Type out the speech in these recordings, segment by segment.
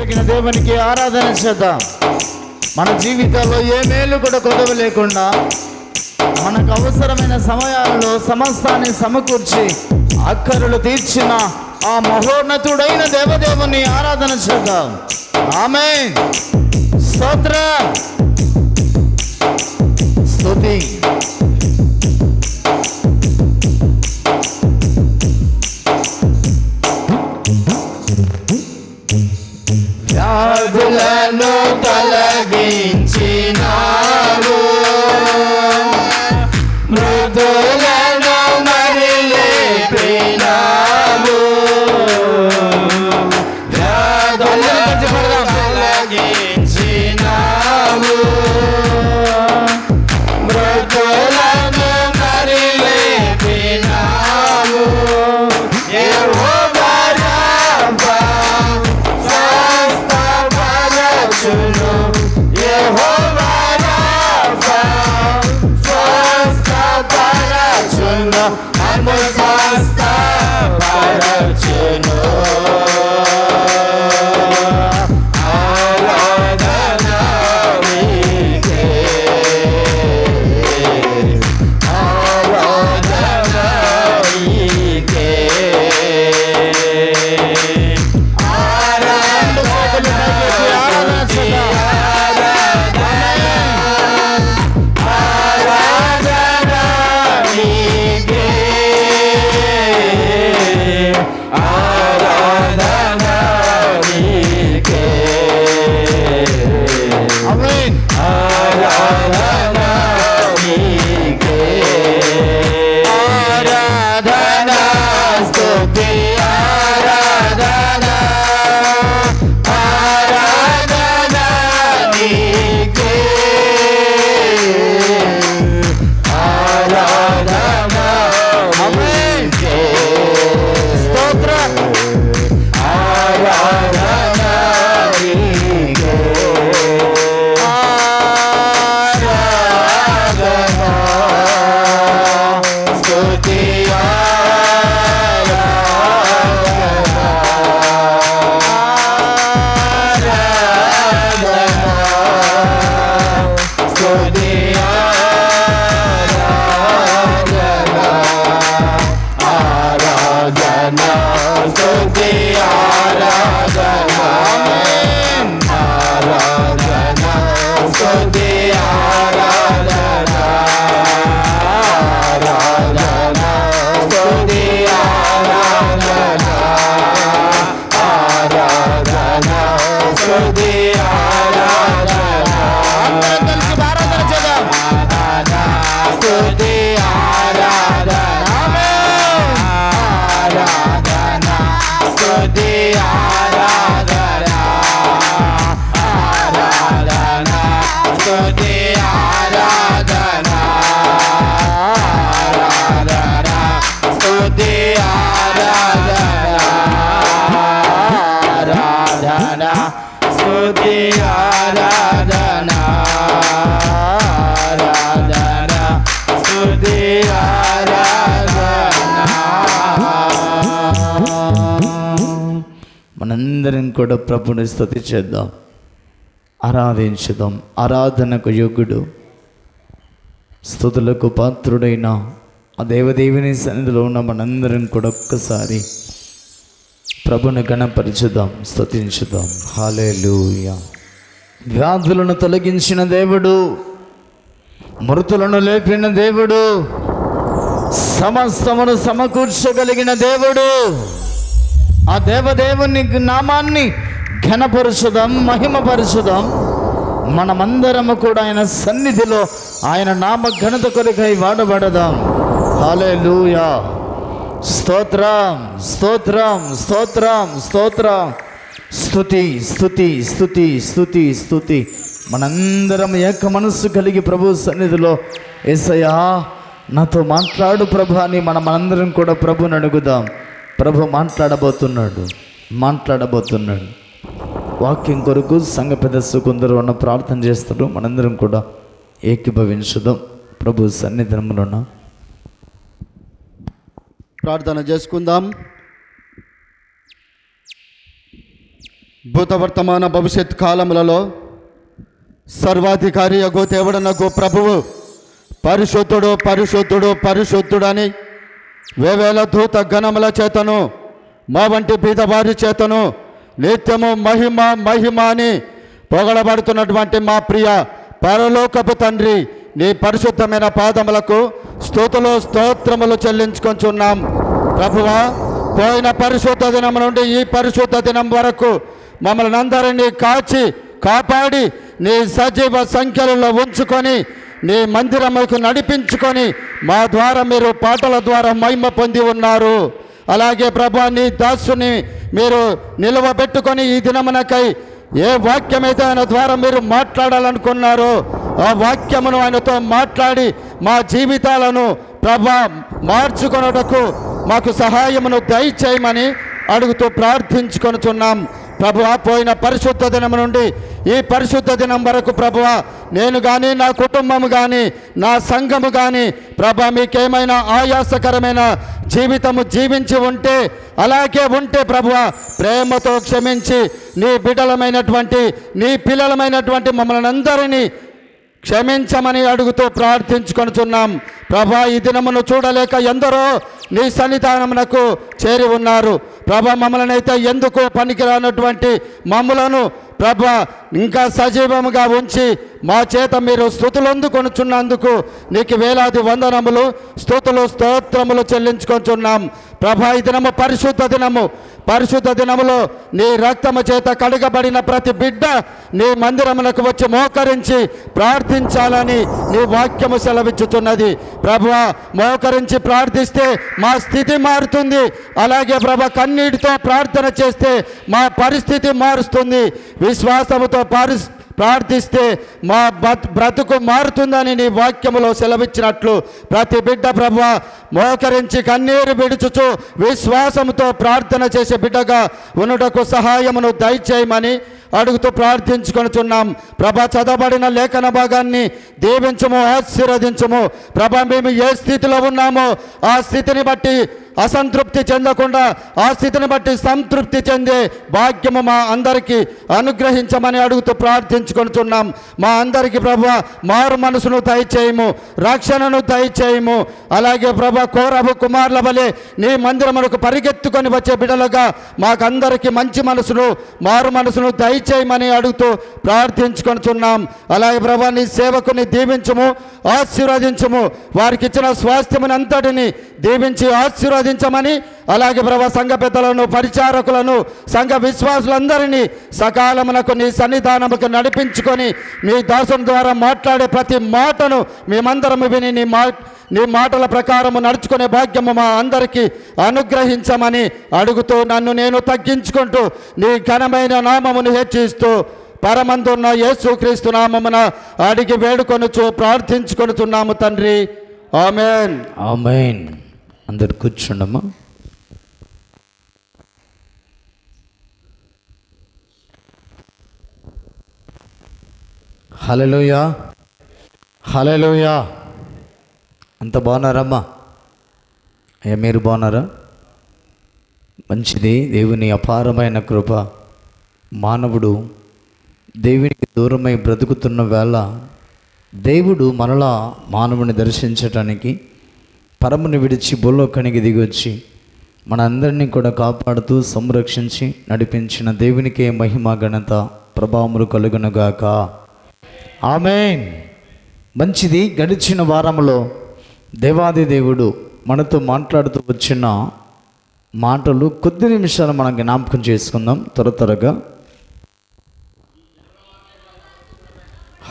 దేవునికి ఆరాధన చేద్దాం. మన జీవితాల్లో ఏ మేలు కూడా కొదవ లేకుండా మనకు అవసరమైన సమయాల్లో సమస్తాన్ని సమకూర్చి అక్కరలు తీర్చిన ఆ మహోన్నతుడైన దేవదేవుని ఆరాధన చేద్దాం. ఆమేన్. స్తోత్రం, స్తుతి. వ్యాధులను తొలగించినావు, మృదులను మరి లేపినావు. వ్యాధులను తొలగించినావు, మృదులను మరి లేపినావు. యెహోవా రాఫా స్వస్థపరచును, యెహోవా రాఫా స్వస్థపరచును, నన్ను స్వస్థపరచును. ఆరాధన నీకే, ఆరాధన నీకే. మనందరం కూడా ప్రభుని స్తుతి చేద్దాం, ఆరాధించుదాం. ఆరాధనకు యోగ్యుడు, స్తుతులకు పాత్రుడైన ఆ దేవదేవుని సన్నిధిలో ఉన్న మనందరం కూడా ఒక్కసారి ప్రభుని గణపరచుదాం, స్తుతించుదాం. హల్లెలూయా. వ్యాధులను తొలగించిన దేవుడు, మృతులను లేపిన దేవుడు, సమస్తమును సమకూర్చగలిగిన దేవుడు, ఆ దేవదేవుని నామాన్ని ఘనపరచుదాం, మహిమపరచుదాం. మనమందరము కూడా ఆయన సన్నిధిలో ఆయన నామ ఘనత కొరకై వాడబడదాం. హల్లెలూయా. స్తోత్రం, స్తోత్రం, స్తోత్రం, స్తోత్రం. స్తుతి, స్తుతి, స్తుతి, స్తుతి, స్తుతి. మనందరం ఏక మనస్సు కలిగి ప్రభు సన్నిధిలో యేసయ్యా నాతో మాట్లాడు ప్రభు అని మనందరం కూడా ప్రభుని అడుగుదాం. ప్రభు మాట్లాడబోతున్నాడు. వాక్యం కొరకు సంఘ పెద్దలు కొందరు ఉన్న ప్రార్థన చేస్తారు. మనందరం కూడా ఏకీభవించుదాం. ప్రభు సన్నిధిలోన ప్రార్థన చేసుకుందాం. భూత వర్తమాన భవిష్యత్ కాలములలో సర్వాధికారి అగో దేవుడనగు ప్రభువు పరిశుద్ధుడు పరిశుద్ధుడు పరిశుద్ధుడని వేవేల దూత గణముల చేతను మా వంటి బీదవారి చేతను నిత్యము మహిమ మహిమ అని పొగడబడుతున్నటువంటి మా ప్రియ పరలోకపు తండ్రి, నీ పరిశుద్ధమైన పాదములకు స్తుతులు స్తోత్రములు చెల్లించుకొంచున్నాం. ప్రభువా, పోయిన పరిశుద్ధ దినం నుండి ఈ పరిశుద్ధ దినం వరకు మమ్మల్ని అందరినీ కాచి కాపాడి నీ సజీవ సంఖ్యలలో ఉంచుకొని నీ మందిరముకు నడిపించుకొని మా ద్వారా మీరు పాటల ద్వారా మహిమ పొంది ఉన్నారు. అలాగే ప్రభా, నీ దాసుని మీరు నిలువబెట్టుకొని ఈ దినమునకై ఏ వాక్యమైతే ఆయన ద్వారా మీరు మాట్లాడాలనుకున్నారో ఆ వాక్యమును ఆయనతో మాట్లాడి మా జీవితాలను ప్రభా మార్చుకొనుటకు మాకు సహాయమును దయచేయమని అడుగుతూ ప్రార్థించుకొనుచున్నాం. ప్రభువా, పోయిన పరిశుద్ధ దినం నుండి ఈ పరిశుద్ధ దినం వరకు ప్రభువా, నేను కానీ నా కుటుంబము కానీ నా సంఘము కానీ ప్రభా, మీకేమైనా ఆయాసకరమైన జీవితము జీవించి ఉంటే అలాగే ఉంటే ప్రభువా, ప్రేమతో క్షమించి నీ బిడ్డలమైనటువంటి నీ పిల్లలమైనటువంటి మమ్మల్ని అందరినీ క్షమించమని అడుగుతూ ప్రార్థించుకొనుచున్నాం. ప్రభా, ఈ దినమును చూడలేక ఎందరో నీ సన్నిధానమునకు చేరి ఉన్నారు. ప్రభా, మమ్మల్ని అయితే ఎందుకు పనికిరానటువంటి మమ్ములను ప్రభా ఇంకా సజీవముగా ఉంచి మా చేత మీరు స్తుతులందుకొనుచున్నందుకు నీకు వేలాది వందనములు స్తుతులు స్తోత్రములు చెల్లించుకొంచున్నాం. ప్రభా, ఈ దినము పరిశుద్ధ దినము. పరిశుద్ధ దినములో నీ రక్తము చేత కడగబడిన ప్రతి బిడ్డ నీ మందిరమునకు వచ్చి మోకరించి ప్రార్థించాలని నీ వాక్యము సెలవిచ్చుతున్నది. ప్రభువా, మోకరించి ప్రార్థిస్తే మా స్థితి మారుతుంది. అలాగే ప్రభా, కన్నీటితో ప్రార్థన చేస్తే మా పరిస్థితి మారుస్తుంది. విశ్వాసముతో ప్రార్థిస్తే మా బ్రతుకు మారుతుందని నీ వాక్యములో సెలవిచ్చినట్లు ప్రతి బిడ్డ ప్రభువా మోకరించి కన్నీరు విడుచుచు విశ్వాసముతో ప్రార్థన చేసే బిడ్డగా ఉన్నటకు సహాయమును దయచేయమని అడుగుతూ ప్రార్థించుకొనుచున్నాం. ప్రభా, చదవబడిన లేఖన భాగాన్ని దీవించము, ఆశీర్వదించము. ప్రభా, మేము ఏ స్థితిలో ఉన్నామో ఆ స్థితిని బట్టి అసంతృప్తి చెందకుండా ఆ స్థితిని బట్టి సంతృప్తి చెందే భాగ్యము మా అందరికీ అనుగ్రహించమని అడుగుతూ ప్రార్థించుకొనుచున్నాం. మా అందరికీ ప్రభువా మారు మనసును దయచేయము, రక్షణను దయచేయము. అలాగే ప్రభా, కోరహు కుమారుల వలె నీ మందిరమునకు పరిగెత్తుకొని వచ్చే బిడ్డలుగా మాకందరికీ మంచి మనసును మారు మనసును దయచేయమని అడుగుతూ ప్రార్థించుకొనుచున్నాం. అలాగే ప్రభా, నీ సేవకుని దీవించము, ఆశీర్వదించము. వారికి ఇచ్చిన స్వాస్థ్యముని అంతటిని దీవించి ఆశీర్వదించమని అలాగే ప్రభా, సంఘ పెద్దలను పరిచారకులను సంఘ విశ్వాసులందరినీ సకాలమునకు నీ సన్నిధానముకు నడిపించుకొని నీ దాసుని ద్వారా మాట్లాడే ప్రతి మాటను మేమందరము విని నీ మాటల ప్రకారము నడుచుకునే భాగ్యము మా అందరికీ అనుగ్రహించమని అడుగుతూ నన్ను నేను తగ్గించుకుంటూ నీ ఘనమైన నామమును హెచ్చిస్తూ పరమందున్న యేసుక్రీస్తు నామమున అడిగి వేడుకొనుచు ప్రార్థించుకొనుచున్నాము తండ్రి. ఆమేన్. ఆమేన్. అందరు కూర్చుండమ్మా. హల్లెలూయా, హల్లెలూయా. అంత బాగున్నారమ్మా? అయ్యా, మీరు బాగున్నారా? మంచిది. దేవుని అపారమైన కృప. మానవుడు దేవునికి దూరమై బ్రతుకుతున్న వేళ దేవుడు మరలా మానవుని దర్శించటానికి పరముని విడిచి భూలోకానికి దిగొచ్చి మనందరినీ కూడా కాపాడుతూ సంరక్షించి నడిపించిన దేవునికే మహిమ ఘనత ప్రభావములు కలుగునుగాక. ఆమేన్. మంచిది. గడిచిన వారంలో దేవాది దేవుడు మనతో మాట్లాడుతూ వచ్చిన మాటలు కొద్ది నిమిషాలు మనం జ్ఞాపకం చేసుకుందాం త్వరగా.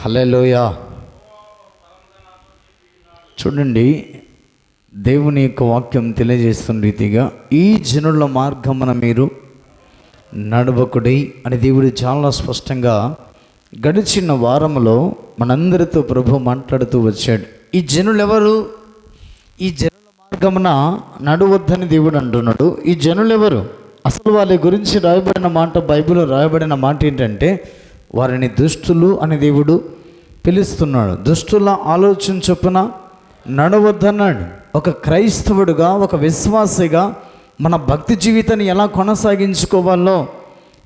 హల్లెలూయా. చూడండి, దేవుని యొక్క వాక్యం తెలియజేస్తున్న రీతిగా ఈ జనుల మార్గమున మీరు నడవకుడి అని దేవుడు చాలా స్పష్టంగా గడిచిన వారంలో మనందరితో ప్రభు మాట్లాడుతూ వచ్చాడు. ఈ జనులు ఎవరు? ఈ జనుల మార్గమున నడవద్దని దేవుడు అంటున్నాడు. ఈ జనులు ఎవరు? అసలు వాళ్ళ గురించి రాయబడిన మాట, బైబిల్లో రాయబడిన మాట ఏంటంటే వారిని దుష్టులు అని దేవుడు పిలుస్తున్నాడు. దుష్టుల ఆలోచన చొప్పున నడవద్దన్నాడు. ఒక క్రైస్తవుడుగా, ఒక విశ్వాసిగా మన భక్తి జీవితాన్ని ఎలా కొనసాగించుకోవాలో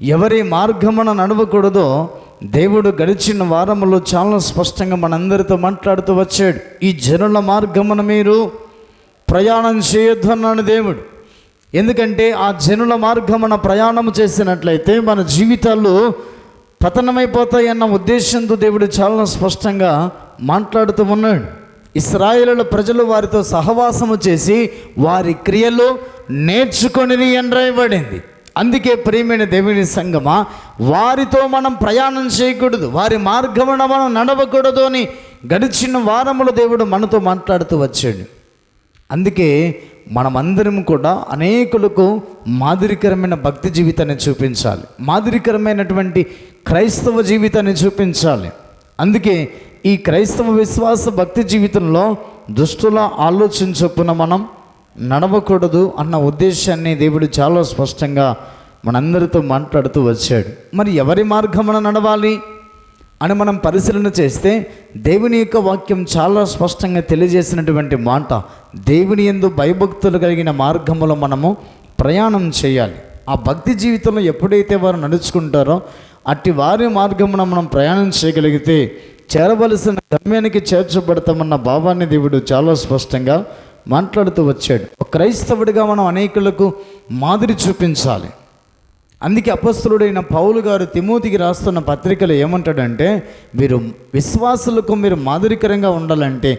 ఎవరి మార్గమున నడవకూడదో దేవుడు గడిచిన వారములో చాలా స్పష్టంగా మనందరితో మాట్లాడుతూ వచ్చాడు. ఈ జనుల మార్గమున మీరు ప్రయాణం చేయొద్దు అన్నాడు దేవుడు. ఎందుకంటే ఆ జనుల మార్గమున ప్రయాణం చేసినట్లయితే మన జీవితాలు పతనమైపోతాయి అన్న ఉద్దేశంతో దేవుడు చాలా స్పష్టంగా మాట్లాడుతూ ఉన్నాడు. ఇశ్రాయేలుల ప్రజలు వారితో సహవాసము చేసి వారి క్రియలు నేర్చుకొని అని రాయబడింది. అందుకే ప్రియమైన దేవుని సంగమా, వారితో మనం ప్రయాణం చేయకూడదు, వారి మార్గమున మనం నడవకూడదు అని గడిచిన వారములో దేవుడు మనతో మాట్లాడుతూ వచ్చాడు. అందుకే మనమందరం కూడా అనేకులకు మాదిరికరమైన భక్తి జీవితాన్ని చూపించాలి, మాదిరికరమైనటువంటి క్రైస్తవ జీవితాన్ని చూపించాలి. అందుకే ఈ క్రైస్తవ విశ్వాస భక్తి జీవితంలో దుష్టుల ఆలోచన చొప్పున మనం నడవకూడదు అన్న ఉద్దేశాన్ని దేవుడు చాలా స్పష్టంగా మనందరితో మాట్లాడుతూ వచ్చాడు. మరి ఎవరి మార్గమున నడవాలి అని మనం పరిశీలన చేస్తే దేవుని యొక్క వాక్యం చాలా స్పష్టంగా తెలియజేసినటువంటి మాట, దేవుని యందు భయభక్తులు కలిగిన మార్గములో మనము ప్రయాణం చేయాలి. ఆ భక్తి జీవితంలో ఎప్పుడైతే వారు నడుచుకుంటారో అట్టి వారి మార్గమున మనం ప్రయాణం చేయగలిగితే చేరవలసిన గమ్యానికి చేర్చబడతామన్న భావాన్ని దేవుడు చాలా స్పష్టంగా మాట్లాడుతూ వచ్చాడు. ఒక క్రైస్తవుడిగా మనం అనేకులకు మాదిరి చూపించాలి. అందుకే అపొస్తలుడైన పౌలు గారు తిమోతికి రాస్తున్న పత్రికలో ఏమంటాడంటే, మీరు విశ్వాసులకు మీరు మాదిరికరంగా ఉండాలంటే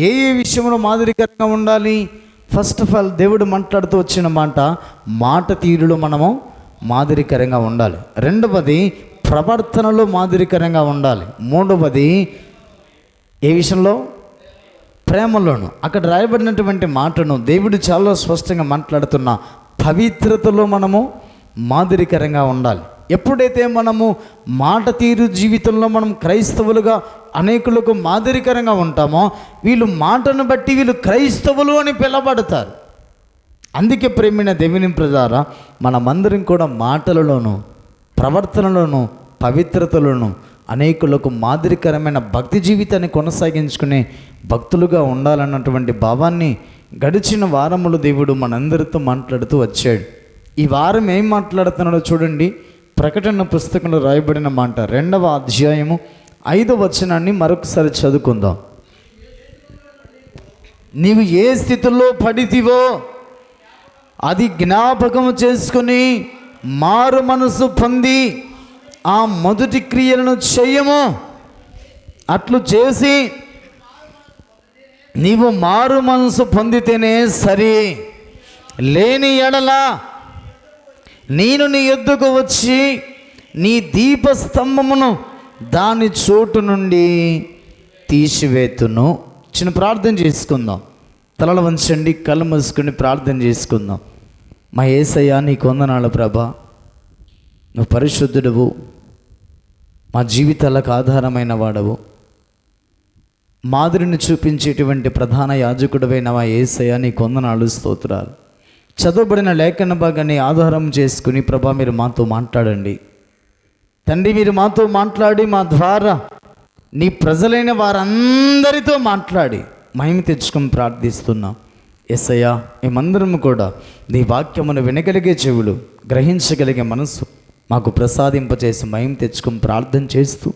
ఏ విషయంలో మాదిరికరంగా ఉండాలి? ఫస్ట్ ఆఫ్ ఆల్ దేవుడు మాట్లాడుతూ వచ్చిన మాట తీరులో మనము మాదిరికరంగా ఉండాలి. రెండవది ప్రవర్తనలో మాదిరికరంగా ఉండాలి. మూడవది ఏ విషయంలో? ప్రేమలోను. అక్కడ రాయబడినటువంటి మాటను దేవుడు చాలా స్పష్టంగా మాట్లాడుతున్న పవిత్రతలో మనము మాదిరికరంగా ఉండాలి. ఎప్పుడైతే మనము మాట తీరు జీవితంలో మనం క్రైస్తవులుగా అనేకులకు మాదిరికరంగా ఉంటామో వీళ్ళు మాటను బట్టి వీళ్ళు క్రైస్తవులు అని పిలబడతారు. అందుకే ప్రేమైన దేవుని ప్రజలారా, మనమందరం కూడా మాటలలోనూ ప్రవర్తనలోనూ పవిత్రతలోనూ అనేకులకు మాదిరికరమైన భక్తి జీవితాన్ని కొనసాగించుకునే భక్తులుగా ఉండాలన్నటువంటి భావాన్ని గడిచిన వారములు దేవుడు మనందరితో మాట్లాడుతూ వచ్చాడు. ఈ వారం ఏం మాట్లాడుతున్నాడో చూడండి. ప్రకటన పుస్తకంలో రాయబడిన మాట 2వ అధ్యాయము 5వ వచనాన్ని మరొకసారి చదువుకుందాం. నీవు ఏ స్థితిలో పడితివో అది జ్ఞాపకము చేసుకుని మారు మనసు పొంది ఆ మొదటి క్రియలను చేయము. అట్లు చేసి నీవు మారు మనసు పొందితేనే సరి, లేని ఎడల నేను నీ యొద్దకు వచ్చి నీ దీపస్తంభమును దాని చోటు నుండి తీసివేతును. చిన్న ప్రార్థన చేసుకుందాం. తలలు వంచండి, కళ్ళు మూసుకొని ప్రార్థన చేసుకుందాం. మా యేసయ్య నీకు వందనాలు ప్రభా, నువ్వు పరిశుద్ధుడవు, మా జీవితాలకు ఆధారమైన వాడవు, మాదిరిని చూపించేటువంటి ప్రధాన యాజకుడవైన మా యేసయ్య నీకు వందనాలు, స్తోత్రాలు. చదవబడిన లేఖన భాగాన్ని ఆధారం చేసుకుని ప్రభా మీరు మాతో మాట్లాడండి తండ్రి. మీరు మాతో మాట్లాడి మా ద్వారా నీ ప్రజలైన వారందరితో మాట్లాడి మహిమ తెచ్చుకొని ప్రార్థిస్తున్నాం. యేసయ్య, మేమందరం కూడా నీ వాక్యమును వినగలిగే చెవులు, గ్రహించగలిగే మనసు మాకు ప్రసాదింపచేసి మహిమ తెచ్చుకొని ప్రార్థన చేస్తూ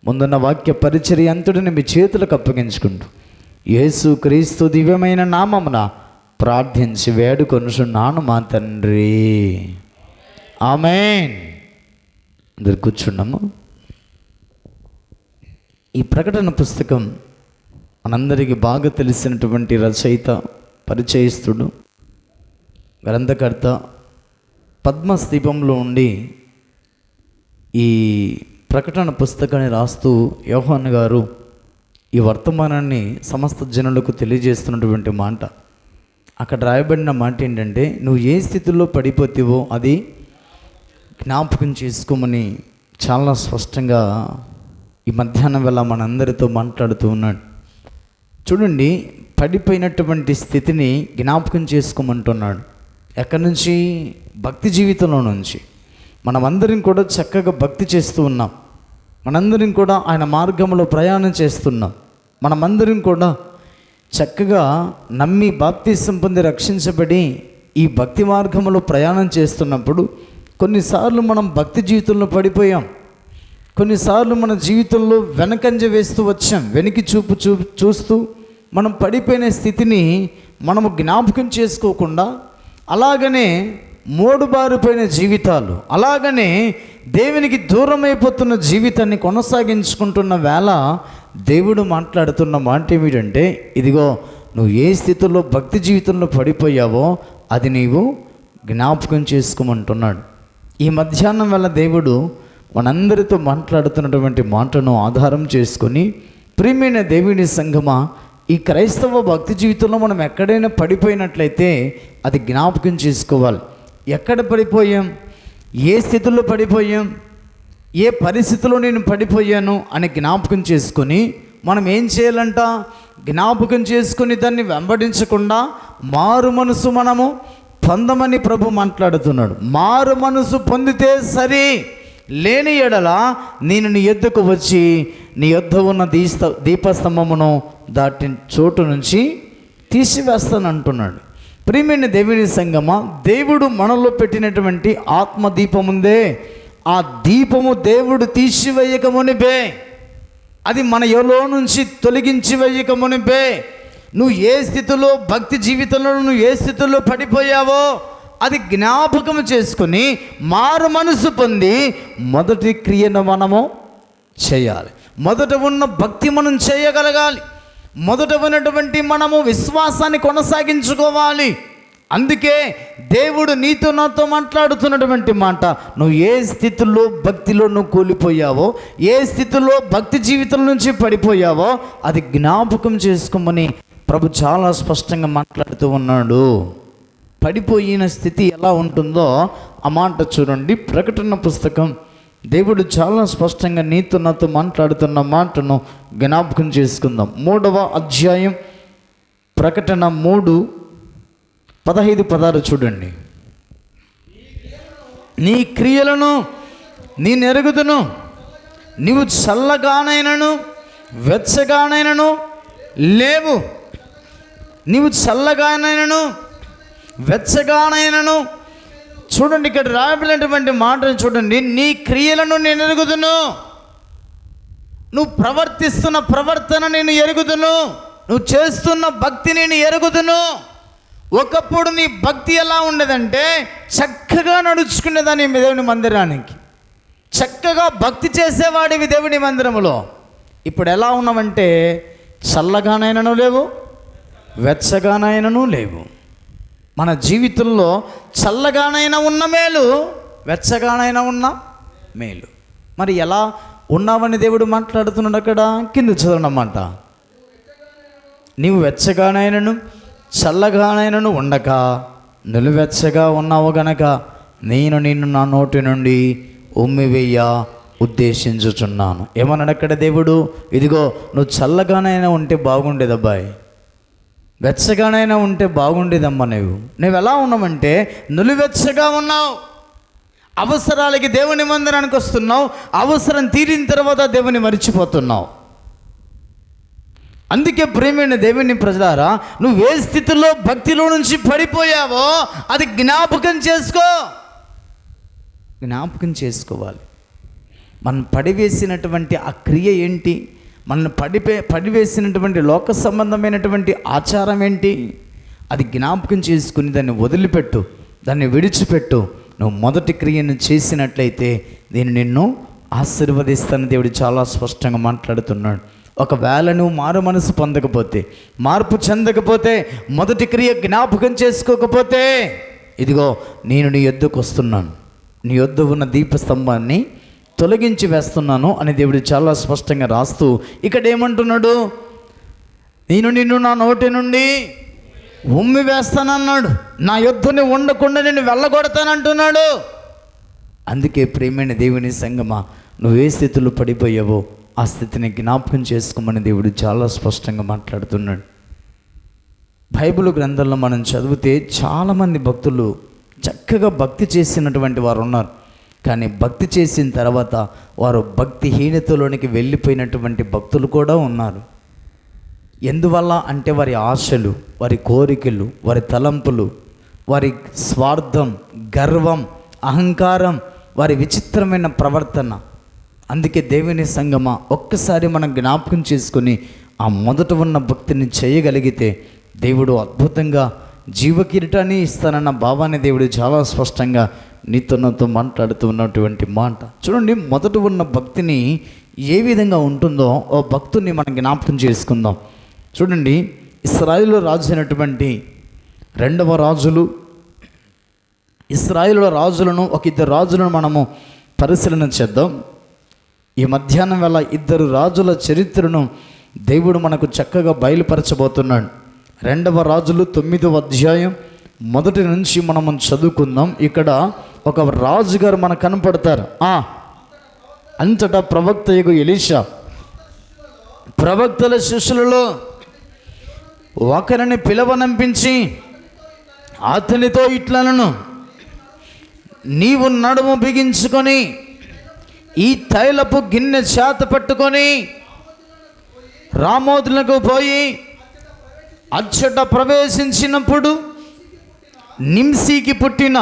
ముందున్న వాక్య పరిచర్య అంతటిని మీ చేతులకు అప్పగించుకుంటూ యేసు క్రీస్తు దివ్యమైన నామమున ప్రార్థించి వేడుకొనుచున్నాను మా తండ్రి, ఆమేన్. అందరు కూర్చున్నాము. ఈ ప్రకటన పుస్తకం మనందరికీ బాగా తెలిసినటువంటి రచయిత, పరిచయస్తుడు, గ్రంథకర్త, పద్మస్తీపంలో ఉండి ఈ ప్రకటన పుస్తకాన్ని రాస్తూ యోహాను గారు ఈ వర్తమానాన్ని సమస్త జనులకు తెలియజేస్తున్నటువంటి మాట. అక్కడ రాయబడిన మాట ఏంటంటే, నువ్వు ఏ స్థితిలో పడిపోతావో అది జ్ఞాపకం చేసుకోమని చాలా స్పష్టంగా ఈ మధ్యాహ్నం వేళ మనందరితో మాట్లాడుతూ ఉన్నాడు. చూడండి, పడిపోయినటువంటి స్థితిని జ్ఞాపకం చేసుకోమంటున్నాడు. ఎక్కడి నుంచి? భక్తి జీవితంలో నుంచి. మనమందరం కూడా చక్కగా భక్తి చేస్తూ ఉన్నాం. మనందరం కూడా ఆయన మార్గంలో ప్రయాణం చేస్తున్నాం. మనమందరం కూడా చక్కగా నమ్మి బాప్తిసం పొంది రక్షించబడి ఈ భక్తి మార్గంలో ప్రయాణం చేస్తున్నప్పుడు కొన్నిసార్లు మనం భక్తి జీవితంలో పడిపోయాం. కొన్నిసార్లు మన జీవితంలో వెనకంజ వేస్తూ వచ్చాం. వెనక్కి చూస్తూ మనం పడిపోయిన స్థితిని మనము జ్ఞాపకం చేసుకోకుండా అలాగనే మోడుబారిపోయిన జీవితాలు, అలాగనే దేవునికి దూరమైపోతున్న జీవితాన్ని కొనసాగించుకుంటున్న వేళ దేవుడు మాట్లాడుతున్న మాట ఏమిటంటే, ఇదిగో నువ్వు ఏ స్థితిలో భక్తి జీవితంలో పడిపోయావో అది నీవు జ్ఞాపకం చేసుకోమంటున్నాడు. ఈ మధ్యాహ్నం వల్ల దేవుడు మనందరితో మాట్లాడుతున్నటువంటి మాటను ఆధారం చేసుకొని, ప్రియమైన దేవుని సంగమా, ఈ క్రైస్తవ భక్తి జీవితంలో మనం ఎక్కడైనా పడిపోయినట్లయితే అది జ్ఞాపకం చేసుకోవాలి. ఎక్కడ పడిపోయాం, ఏ స్థితిలో పడిపోయాం, ఏ పరిస్థితిలో నేను పడిపోయాను అని జ్ఞాపకం చేసుకొని మనం ఏం చేయాలంట, జ్ఞాపకం చేసుకుని దాన్ని వెంబడించకుండా మారు మనసు మనము పొందమని ప్రభు మాట్లాడుతున్నాడు. మారు మనసు పొందితే సరి, లేని ఎడల నేను నీ యొద్దకు వచ్చి నీ యొద్ద ఉన్న దీపస్తంభమును దాటి చోటు నుంచి తీసివేస్తాను అంటున్నాడు. ప్రియమైన దేవుని సంగమా, దేవుడు మనలో పెట్టినటువంటి ఆత్మదీపం ఉందే, ఆ దీపము దేవుడు తీసివేయక మునిపే, అది మన యొలో నుంచి తొలగించి వేయక మునిపే, నువ్వు ఏ స్థితిలో భక్తి జీవితంలో నువ్వు ఏ స్థితిలో పడిపోయావో అది జ్ఞాపకం చేసుకుని మారు మనసు పొంది మొదటి క్రియను మనము చేయాలి. మొదట ఉన్న భక్తి మనం చేయగలగాలి. మొదట ఉన్నటువంటి మనము విశ్వాసాన్ని కొనసాగించుకోవాలి. అందుకే దేవుడు నీతో నాతో మాట్లాడుతున్నటువంటి మాట, నువ్వు ఏ స్థితిలో భక్తిలో నువ్వు కూలిపోయావో, ఏ స్థితిలో భక్తి జీవితం నుంచి పడిపోయావో అది జ్ఞాపకం చేసుకోమని ప్రభు చాలా స్పష్టంగా మాట్లాడుతూ ఉన్నాడు. పడిపోయిన స్థితి ఎలా ఉంటుందో ఆ మాట చూడండి. ప్రకటన పుస్తకం దేవుడు చాలా స్పష్టంగా నీతో నాతో మాట్లాడుతున్న మాటను జ్ఞాపకం చేసుకుందాం. 3వ అధ్యాయం ప్రకటన 3:15-16 చూడండి. నీ క్రియలను నేను ఎరుగుదును, నీవు చల్లగానైనను వెచ్చగానైనను లేవు. నీవు చల్లగానైనను వెచ్చగానైనను, చూడండి ఇక్కడ రాయబడినటువంటి మాటను చూడండి. నీ క్రియలను నేను ఎరుగుదును, నువ్వు ప్రవర్తిస్తున్న ప్రవర్తన నేను ఎరుగుదును, నువ్వు చేస్తున్న భక్తి నేను ఎరుగుదును. ఒకప్పుడు నీ భక్తి ఎలా ఉండేదంటే చక్కగా నడుచుకునేదాన్ని దేవుని మందిరానికి, చక్కగా భక్తి చేసేవాడివి దేవుని మందిరములో. ఇప్పుడు ఎలా ఉన్నావంటే చల్లగానైనను లేవు, వెచ్చగానైనను లేవు. మన జీవితంలో చల్లగానైనా ఉన్న మేలు, వెచ్చగానైనా ఉన్న మేలు. మరి ఎలా ఉన్నావని దేవుడు మాట్లాడుతున్నాడు అక్కడ. కింద చదవనమాట, నీవు వెచ్చగానైనను చల్లగానైనను ఉండక నిలువెచ్చగా ఉన్నావు గనక నేను నిన్ను నా నోటి నుండి ఉమ్మివేయ ఉద్దేశించుచున్నాను. ఏమన్నాడు అక్కడ దేవుడు? ఇదిగో నువ్వు చల్లగానైనా ఉంటే బాగుండేది అబ్బాయి, వెచ్చగానైనా ఉంటే బాగుండేదమ్మా. నువ్వు ఎలా ఉన్నావంటే నులివెచ్చగా ఉన్నావు. అవసరాలకి దేవుని మందిరానికి వస్తున్నావు, అవసరం తీరిన తర్వాత దేవుని మరిచిపోతున్నావు. అందుకే ప్రియమైన దేవుని ప్రజలారా, నువ్వు ఏ స్థితిలో భక్తిలో నుంచి పడిపోయావో అది జ్ఞాపకం చేసుకోవాలి. మనం పడివేసినటువంటి ఆ క్రియ ఏంటి, మనల్ని పడివేసినటువంటి లోక సంబంధమైనటువంటి ఆచారం ఏంటి, అది జ్ఞాపకం చేసుకుని దాన్ని వదిలిపెట్టు, దాన్ని విడిచిపెట్టు. నువ్వు మొదటి క్రియను చేసినట్లయితే నేను నిన్ను ఆశీర్వదిస్తాను. దేవుడు చాలా స్పష్టంగా మాట్లాడుతున్నాడు. ఒకవేళ నువ్వు మారు మనసు పొందకపోతే, మార్పు చెందకపోతే, మొదటి క్రియ జ్ఞాపకం చేసుకోకపోతే, ఇదిగో నేను నీ యొద్దకు వస్తున్నాను, నీ యొద్ద ఉన్న దీపస్తంభాన్ని తొలగించి వేస్తున్నాను అని దేవుడు చాలా స్పష్టంగా రాస్తూ ఇక్కడ ఏమంటున్నాడు? నేను నిన్ను నా నోటి నుండి ఉమ్మి వేస్తానన్నాడు, నా యొద్దని ఉండకుండా నేను వెళ్ళగొడతానంటున్నాడు. అందుకే ప్రియమైన దేవుని సంగమా, నువ్వు ఏ స్థితిలో పడిపోయావో ఆ స్థితిని జ్ఞాపకం చేసుకోమని దేవుడు చాలా స్పష్టంగా మాట్లాడుతున్నాడు. బైబిల్ గ్రంథంలో మనం చదివితే చాలామంది భక్తులు చక్కగా భక్తి చేసినటువంటి వారు ఉన్నారు. కానీ భక్తి చేసిన తర్వాత వారు భక్తిహీనతలోనికి వెళ్ళిపోయినటువంటి భక్తులు కూడా ఉన్నారు. ఎందువల్ల అంటే వారి ఆశలు, వారి కోరికలు, వారి తలంపులు, వారి స్వార్థం, గర్వం, అహంకారం, వారి విచిత్రమైన ప్రవర్తన. అందుకే దేవుని సంగమా, ఒక్కసారి మనం జ్ఞాపకం చేసుకొని ఆ మొదట ఉన్న భక్తిని చేయగలిగితే దేవుడు అద్భుతంగా జీవకిరీటాన్ని ఇస్తానన్న భావాన్ని దేవుడు చాలా స్పష్టంగా నీతో నాతో మాట్లాడుతూ ఉన్నటువంటి మాట. చూడండి, మొదట ఉన్న భక్తిని ఏ విధంగా ఉంటుందో ఓ భక్తుని మనం జ్ఞాపకం చేసుకుందాం. చూడండి, ఇశ్రాయేలు రాజు అయినటువంటి రెండవ రాజులు, ఇశ్రాయేలు రాజులను ఒక ఇద్దరు రాజులను మనము పరిశీలన చేద్దాం. ఈ మధ్యాహ్నం వేళ ఇద్దరు రాజుల చరిత్రను దేవుడు మనకు చక్కగా బయలుపరచబోతున్నాడు. రెండవ రాజులు 9వ అధ్యాయం మొదటి నుంచి మనము చదువుకుందాం. ఇక్కడ ఒక రాజుగారు మనకు కనపడతారు. అంతటా ప్రవక్తయగు ఎలీషా ప్రవక్తల శిష్యులలో ఒకరిని పిలవనంపించి అతనితో ఇట్లనను, నీవు నడుము బిగించుకొని ఈ తైలపు గిన్నె చేత పట్టుకొని రామోతులకు పోయి అచ్చట ప్రవేశించినప్పుడు నిమ్సీకి పుట్టిన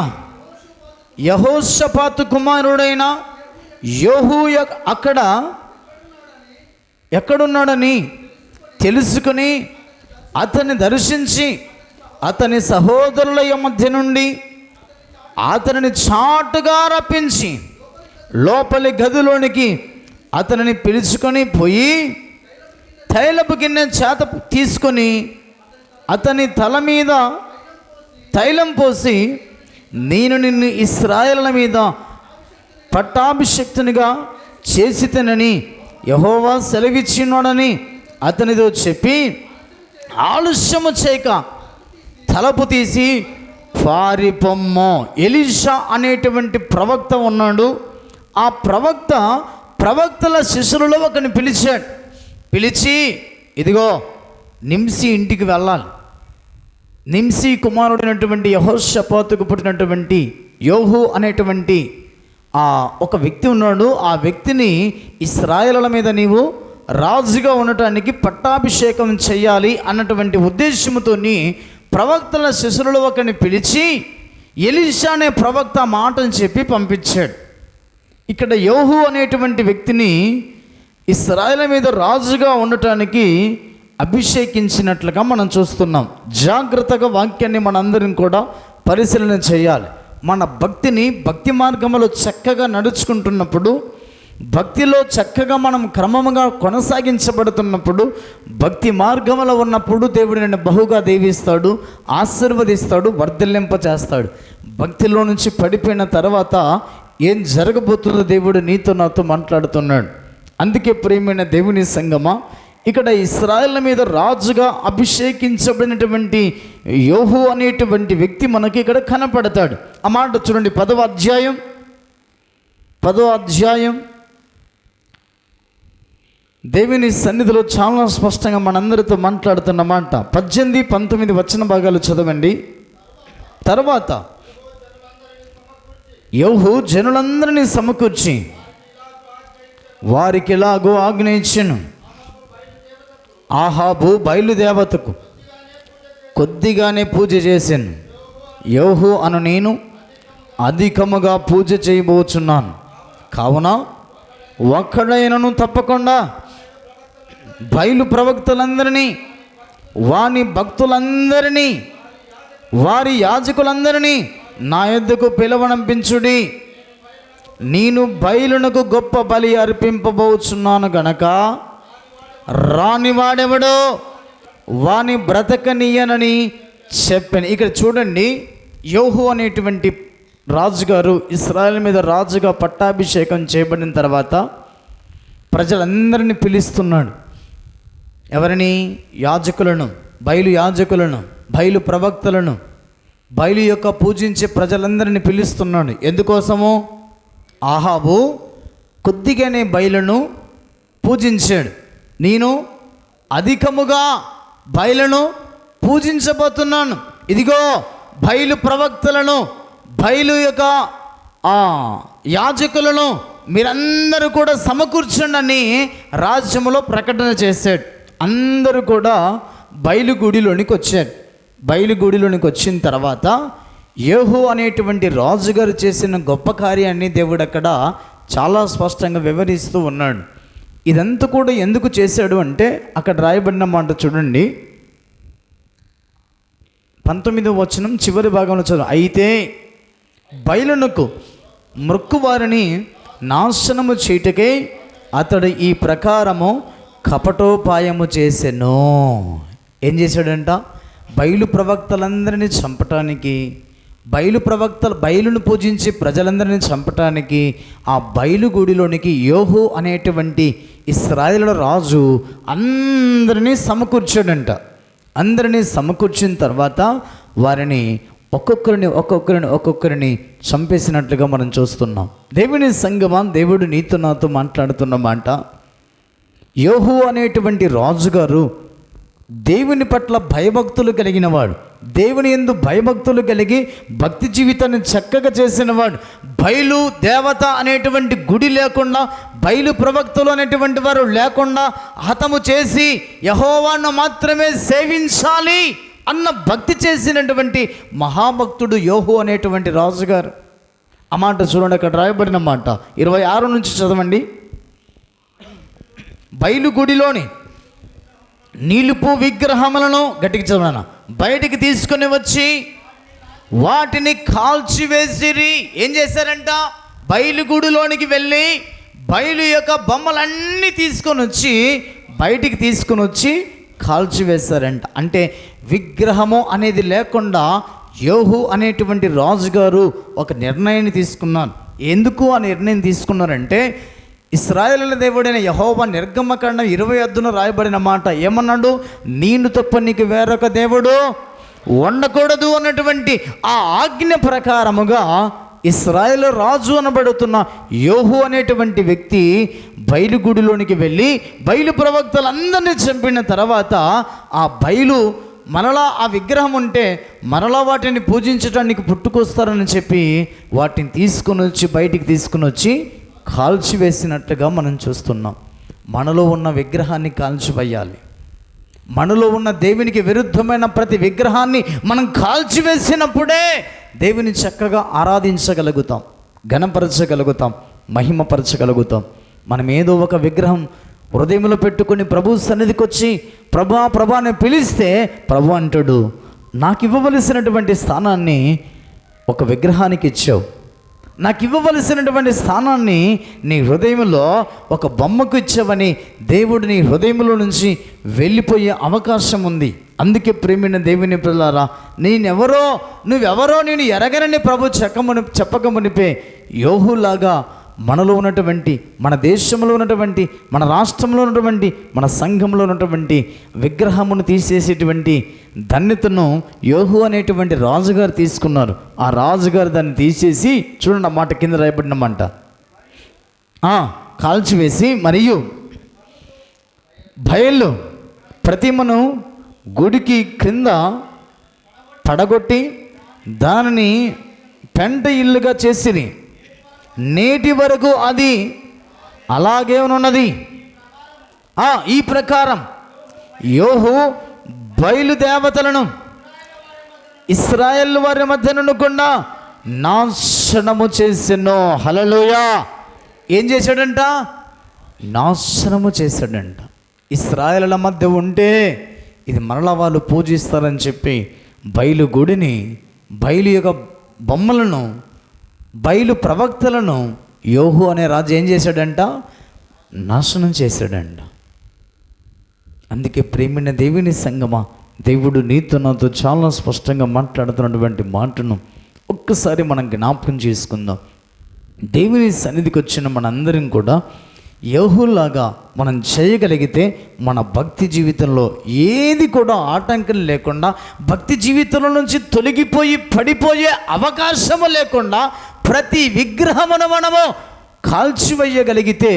యెహోషాపాతు కుమారుడైన యోహూ అక్కడ ఎక్కడున్నాడని తెలుసుకుని అతన్ని దర్శించి అతని సహోదరుల మధ్య నుండి అతనిని చాటుగా రప్పించి లోపలి గదిలోనికి అతనిని పిలుచుకొని పోయి తైలపు గిన్నె చేత తీసుకొని అతని తల మీద తైలం పోసి, నేను నిన్ను ఇశ్రాయేలుల మీద పట్టాభిషిక్తునిగా చేసితనని యెహోవా సెలవిచ్చినాడని అతనితో చెప్పి ఆలస్యము చేయక తలపు తీసి పారిపొమ్మో. ఎలీషా అనేటువంటి ప్రవక్త ఉన్నాడు. ఆ ప్రవక్తల శిష్యులలో ఒకరిని పిలిచాడు. పిలిచి, ఇదిగో నిమ్సి ఇంటికి వెళ్ళాలి. నిమ్సి కుమారుడైనటువంటి యెహోషాపాతుకు పుట్టినటువంటి యోహూ అనేటువంటి ఒక వ్యక్తి ఉన్నాడు. ఆ వ్యక్తిని ఇశ్రాయేలుల మీద నీవు రాజుగా ఉండటానికి పట్టాభిషేకం చేయాలి అన్నటువంటి ఉద్దేశంతో ప్రవక్తల శిష్యులలో ఒకరిని పిలిచి ఎలీషా అనే ప్రవక్త మాటను చెప్పి పంపించాడు. ఇక్కడ యోహూ అనేటువంటి వ్యక్తిని ఇశ్రాయేలు మీద రాజుగా ఉండటానికి అభిషేకించినట్లుగా మనం చూస్తున్నాం. జాగ్రత్తగా వాక్యాన్ని మనందరం కూడా పరిశీలన చేయాలి. మన భక్తి మార్గంలో చక్కగా నడుచుకుంటున్నప్పుడు, భక్తిలో చక్కగా మనం క్రమముగా కొనసాగించబడుతున్నప్పుడు, భక్తి మార్గంలో ఉన్నప్పుడు దేవుడు నిన్ను బహుగా దీవిస్తాడు, ఆశీర్వదిస్తాడు, వర్ధిల్లింప చేస్తాడు. భక్తిలో నుంచి పడిపోయిన తర్వాత ఏం జరగబోతుందో దేవుడు నీతో నాతో మాట్లాడుతున్నాడు. అందుకే ప్రియమైన దేవుని సంగమా, ఇక్కడ ఇశ్రాయేలు మీద రాజుగా అభిషేకించబడినటువంటి యోహూ అనేటువంటి వ్యక్తి మనకి ఇక్కడ కనపడతాడు. ఆ మాట చూడండి, 10వ అధ్యాయం దేవుని సన్నిధిలో చాలా స్పష్టంగా మనందరితో మాట్లాడుతున్న మాట. 18, 19 వచన భాగాలు చదవండి. తర్వాత యోహూ జనులందరినీ సమకూర్చి వారికి ఇలాగూ ఆజ్ఞ ఇచ్చెను, ఆహాబు బయలుదేవతకు కొద్దిగానే పూజ చేశాను. యోహూ అను నేను అధికముగా పూజ చేయబోచున్నాను. కావున ఒక్కడైనను తప్పకుండా బయలు ప్రవక్తలందరినీ, వాని భక్తులందరినీ, వారి యాజకులందరినీ నా యొద్దకు పిలవనంపించుడి. నేను బయలునకు గొప్ప బలి అర్పింపబోచున్నాను గనక రానివాడెవడో వాని బ్రతకనీయనని చెప్పాను. ఇక్కడ చూడండి, యోహూ అనేటువంటి రాజుగారు ఇశ్రాయేలు మీద రాజుగా పట్టాభిషేకం చేయబడిన తర్వాత ప్రజలందరినీ పిలుస్తున్నాడు. ఎవరిని? యాజకులను, బయలు యాజకులను, బయలు ప్రవక్తలను, బయలు యొక్క పూజించే ప్రజలందరినీ పిలుస్తున్నాడు. ఎందుకోసము? ఆహాబు కొద్దిగానే బయలును పూజించాడు. నేను అధికముగా బయలును పూజించబోతున్నాను. ఇదిగో బయలు ప్రవక్తలను, బయలు యొక్క యాజకులను మీరందరూ కూడా సమకూర్చండి అని రాజ్యములో ప్రకటన చేశాడు. అందరూ కూడా బయలుగుడిలోనికి వచ్చారు. బయలుగుడిలోనికి వచ్చిన తర్వాత యేహూ అనేటువంటి రాజుగారు చేసిన గొప్ప కార్యాన్ని దేవుడు అక్కడ చాలా స్పష్టంగా వివరిస్తూ ఉన్నాడు. ఇదంతా కూడా ఎందుకు చేశాడు అంటే అక్కడ రాయబడిన మాట చూడండి, 19వ వచనం చివరి భాగంలో చదువు. అయితే బయలునకు మృక్కువారిని నాశనము చేయుటకై అతడు ఈ ప్రకారము కపటోపాయము చేసెను. ఏం చేశాడంట? బయలు ప్రవక్తలందరినీ చంపటానికి, బయలును పూజించి ప్రజలందరినీ చంపటానికి ఆ బయలు గుడిలోనికి యేహూ అనేటువంటి ఇశ్రాయేలు రాజు అందరినీ సమకూర్చాడంట. అందరినీ సమకూర్చిన తర్వాత వారిని ఒక్కొక్కరిని చంపేసినట్లుగా మనం చూస్తున్నాం. దేవుని సంగమా, దేవుడు నీతో నాతో మాట్లాడుతున్న మాట, యేహూ అనేటువంటి రాజుగారు దేవుని పట్ల భయభక్తులు కలిగినవాడు, దేవుని యందు భయభక్తులు కలిగి భక్తి జీవితాన్ని చక్కగా చేసినవాడు. బయలు దేవత అనేటువంటి గుడి లేకుండా, బయలు ప్రవక్తలు అనేటువంటి వారు లేకుండా హతము చేసి యెహోవాను మాత్రమే సేవించాలి అన్న భక్తి చేసినటువంటి మహాభక్తుడు యేహూ అనేటువంటి రాజుగారు. ఆ మాట చూడండి, అక్కడ రాయబడిన మాట 26 నుంచి చదవండి. బయలు గుడిలోని నిలుపు విగ్రహములను, గట్టికి చదవనా, బయటికి తీసుకొని వచ్చి వాటిని కాల్చివేసిరి. ఏం చేశారంట? బయలుగుడిలోనికి వెళ్ళి బయలు యొక్క బొమ్మలన్నీ బయటికి తీసుకొని వచ్చి కాల్చివేశారంట. అంటే విగ్రహము అనేది లేకుండా యేహూ అనేటువంటి రాజుగారు ఒక నిర్ణయాన్ని తీసుకున్నారు. ఎందుకు ఆ నిర్ణయం తీసుకున్నారంటే, ఇశ్రాయేలు దేవుడైన యెహోవా నిర్గమకాండం 20 రాయబడిన మాట ఏమన్నాడు? నేను తప్ప నీకు వేరొక దేవుడు ఉండకూడదు అన్నటువంటి ఆ ఆజ్ఞ ప్రకారముగా ఇశ్రాయేలు రాజు అనబడుతున్న యేహూ అనేటువంటి వ్యక్తి బయలుగుడిలోనికి వెళ్ళి బయలు ప్రవక్తలందరినీ చంపిన తర్వాత ఆ బయలు మరలా ఆ విగ్రహం ఉంటే మరలా వాటిని పూజించడానికి పుట్టుకొస్తారని చెప్పి వాటిని బయటికి తీసుకుని వచ్చి కాల్చివేసినట్టుగా మనం చూస్తున్నాం. మనలో ఉన్న విగ్రహాన్ని కాల్చివేయాలి. మనలో ఉన్న దేవునికి విరుద్ధమైన ప్రతి విగ్రహాన్ని మనం కాల్చివేసినప్పుడే దేవుని చక్కగా ఆరాధించగలుగుతాం, ఘనపరచగలుగుతాం, మహిమపరచగలుగుతాం. మనం ఏదో ఒక విగ్రహం హృదయంలో పెట్టుకుని ప్రభు సన్నిధికి వచ్చి ప్రభా అని పిలిస్తే ప్రభు అంటాడు, నాకు ఇవ్వవలసినటువంటి స్థానాన్ని ఒక విగ్రహానికి ఇచ్చావు, నాకు ఇవ్వవలసినటువంటి స్థానాన్ని నీ హృదయంలో ఒక బొమ్మకు ఇచ్చావని దేవుడు నీ హృదయంలో నుంచి వెళ్ళిపోయే అవకాశం ఉంది. అందుకే ప్రేమైన దేవుని పిల్లారా, నువ్వెవరో నేను ఎరగనని ప్రభు చెప్పకమునిపే యేహూలాగా మనలో ఉన్నటువంటి, మన దేశంలో ఉన్నటువంటి, మన రాష్ట్రంలో ఉన్నటువంటి, మన సంఘంలో ఉన్నటువంటి విగ్రహమును తీసేసేటువంటి ధన్యతను యేహూ అనేటువంటి రాజుగారు తీసుకున్నారు. ఆ రాజుగారు దాన్ని తీసేసి చూడండి, ఆ మాట కింద రాయబడిన మాట, కాల్చివేసి మరియు బయలు ప్రతిమను గుడికి క్రింద పడగొట్టి దానిని పెంట ఇల్లుగా చేసిరి. నేటి వరకు అది అలాగే ఉన్నది. ఈ ప్రకారం యేహూ బయలుదేవతలను ఇశ్రాయేలు వారి మధ్య నుండకుండా నాశనము చేసెను. హల్లెలూయా. ఏం చేశాడంట? నాశనము చేశాడంట. ఇశ్రాయేలుల మధ్య ఉంటే ఇది మరలా వాళ్ళు పూజిస్తారని చెప్పి బయలు గుడిని, బయలు యొక్క బొమ్మలను, బయలు ప్రవక్తలను యేహూ అనే రాజు ఏం చేశాడంట? నాశనం చేశాడంట. అందుకే ప్రేమైన దేవుని సంగమా, దేవుడు నీతో నాతో చాలా స్పష్టంగా మాట్లాడుతున్నటువంటి మాటను ఒక్కసారి మనం జ్ఞాపకం చేసుకుందాం. దేవుని సన్నిధికి వచ్చిన మనందరం కూడా యేహూలాగా మనం చేయగలిగితే మన భక్తి జీవితంలో ఏది కూడా ఆటంకం లేకుండా, భక్తి జీవితంలో నుంచి తొలగిపోయి పడిపోయే అవకాశము లేకుండా ప్రతి విగ్రహమును మనము కాల్చివేయగలిగితే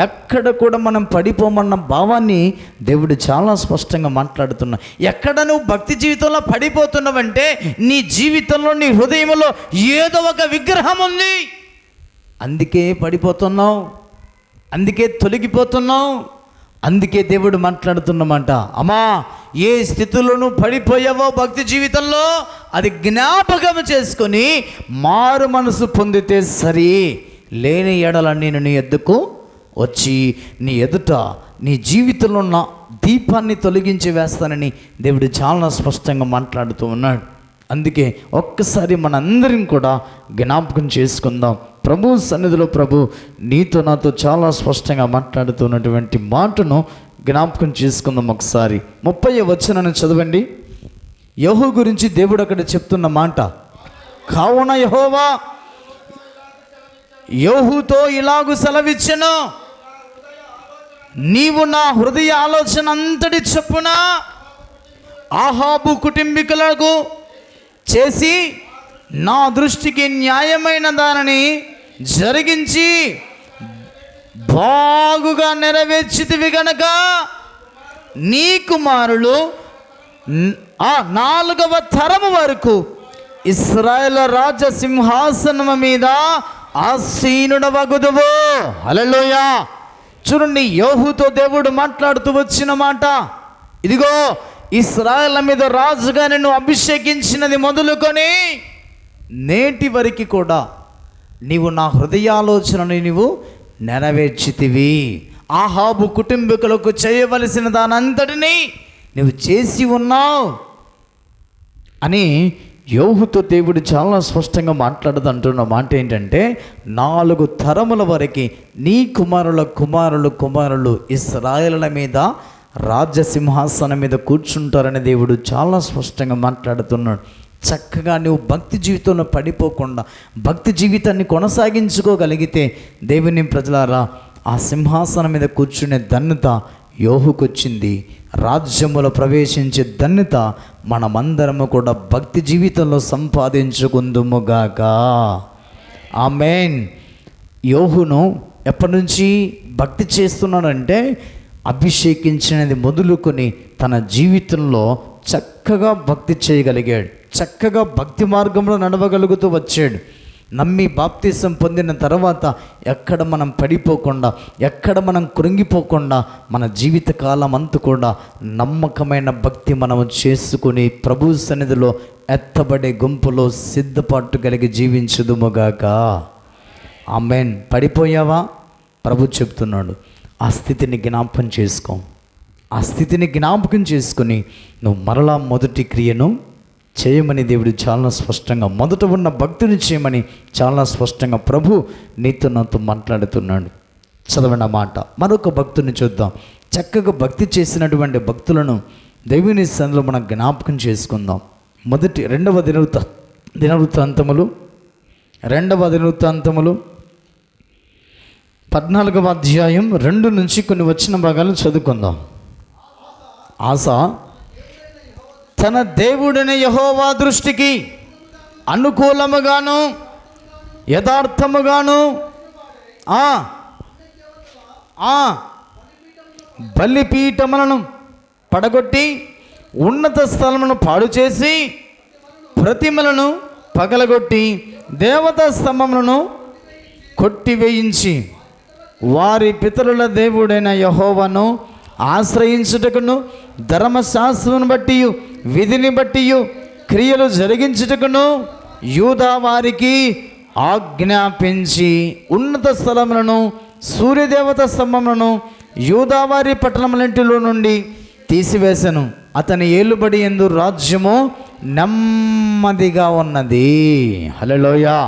ఎక్కడ కూడా మనం పడిపోమన్న భావాన్ని దేవుడు చాలా స్పష్టంగా మాట్లాడుతున్నా. ఎక్కడ నువ్వు భక్తి జీవితంలో పడిపోతున్నావంటే నీ జీవితంలో, నీ హృదయంలో ఏదో ఒక విగ్రహం ఉంది. అందుకే పడిపోతున్నావు, అందుకే తొలగిపోతున్నావు. అందుకే దేవుడు మాట్లాడుతున్నమాట, అమ్మా ఏ స్థితిలోనూ పడిపోయావో భక్తి జీవితంలో అది జ్ఞాపకం చేసుకొని మారు మనసు పొందితే సరి. లేని ఎడల నేను నీ ఎద్దుకు వచ్చి నీ ఎదుట నీ జీవితంలో ఉన్న దీపాన్ని తొలగించి వేస్తానని దేవుడు చాలా స్పష్టంగా మాట్లాడుతూ ఉన్నాడు. అందుకే ఒక్కసారి మనందరం కూడా జ్ఞాపకం చేసుకుందాం. ప్రభు సన్నిధిలో ప్రభు నీతో నాతో చాలా స్పష్టంగా మాట్లాడుతున్నటువంటి మాటను జ్ఞాపకం చేసుకుందాం. ఒకసారి 30వ వచనాన్ని చదవండి. యెహూ గురించి దేవుడు అక్కడ చెప్తున్న మాట, కావున యెహోవా యెహూతో ఇలాగు సెలవిచ్చెను, నీవు నా హృదయ ఆలోచన అంతటి చొప్పున ఆహాబు కుటుంబీకులకు చేసి నా దృష్టికి న్యాయమైన దానిని జరిగించి బాగుగా నెరవేర్చితివి గనక నీ కుమారులు 4వ తరము వరకు ఇశ్రాయేలు రాజ్య సింహాసనము మీద ఆసీనుడవగుదువు. హల్లెలూయా. చూడండి, యెహూతో దేవుడు మాట్లాడుతూ వచ్చిన మాట, ఇదిగో ఇశ్రాయేలు మీద రాజుగా నిన్ను అభిషేకించినది మొదలుకొని నేటి వరకు కూడా నీవు నా హృదయాలోచనని నీవు నెరవేర్చితివి. ఆహాబు కుటుంబీకులకు చేయవలసిన దానంతటినీ నువ్వు చేసి ఉన్నావు అని యెహూతో దేవుడు చాలా స్పష్టంగా మాట్లాడుతుంటున్న మాట ఏంటంటే, 4 తరముల వరకు నీ కుమారులు ఇశ్రాయేలుల మీద రాజ్యసింహాసనం మీద కూర్చుంటారని దేవుడు చాలా స్పష్టంగా మాట్లాడుతున్నాడు. చక్కగా నువ్వు భక్తి జీవితంలో పడిపోకుండా భక్తి జీవితాన్ని కొనసాగించుకోగలిగితే దేవుని ప్రజలారా, ఆ సింహాసనం మీద కూర్చునే ధన్యత యెహూకొచ్చింది. రాజ్యములో ప్రవేశించే ధన్యత మనమందరము కూడా భక్తి జీవితంలో సంపాదించుకుందుముగాక. ఆమేన్. యెహూను ఎప్పటి నుంచి భక్తి చేస్తున్నాడంటే, అభిషేకించినది మొదలుకొని తన జీవితంలో చక్కగా భక్తి చేయగలిగాడు, చక్కగా భక్తి మార్గంలో నడవగలుగుతూ వచ్చాడు. నమ్మి బాప్తిసం పొందిన తర్వాత ఎక్కడ మనం పడిపోకుండా, ఎక్కడ మనం కృంగిపోకుండా మన జీవితకాలం అంతా కూడా నమ్మకమైన భక్తి మనం చేసుకుని ప్రభు సన్నిధిలో ఎత్తబడే గుంపులో సిద్ధపాటు కలిగి జీవించుదుముగాక. ఆమేన్. పడిపోయావా? ప్రభు చెప్తున్నాడు, ఆ స్థితిని జ్ఞాపకం చేసుకో. ఆ స్థితిని జ్ఞాపకం చేసుకుని నువ్వు మరలా మొదటి క్రియను చేయమని దేవుడు చాలా స్పష్టంగా, మొదట ఉన్న భక్తిని చేయమని చాలా స్పష్టంగా ప్రభు నీతో నాతో మాట్లాడుతున్నాడు. చదవండి మాట. మరొక భక్తుని చూద్దాం. చక్కగా భక్తి చేసినటువంటి భక్తులను దేవుని సన్నిధిలో మనం జ్ఞాపకం చేసుకుందాం. రెండవ దినవృత్తాంతములు 14వ అధ్యాయం 2 నుంచి కొన్ని వచ్చిన భాగాలు చదువుకుందాం. ఆసా తన దేవుడైన యెహోవా దృష్టికి అనుకూలముగాను యథార్థముగాను బలిపీఠములను పడగొట్టి ఉన్నత స్థలమును పాడు చేసి ప్రతిమలను పగలగొట్టి దేవతా స్తంభములను కొట్టివేయించి వారి పితరుల దేవుడైన యెహోవాను ఆశ్రయించుటకును ధర్మశాస్త్రమును బట్టి విధిని బట్టి క్రియలు జరిగించుటకును యూదా వారికి ఆజ్ఞాపించి ఉన్నత స్థలములను సూర్యదేవత స్తంభములను యూదావారి పట్టణములంటిలో నుండి తీసివేశను. అతని ఏలుబడి యందు రాజ్యము నెమ్మదిగా ఉన్నది. హల్లెలూయా.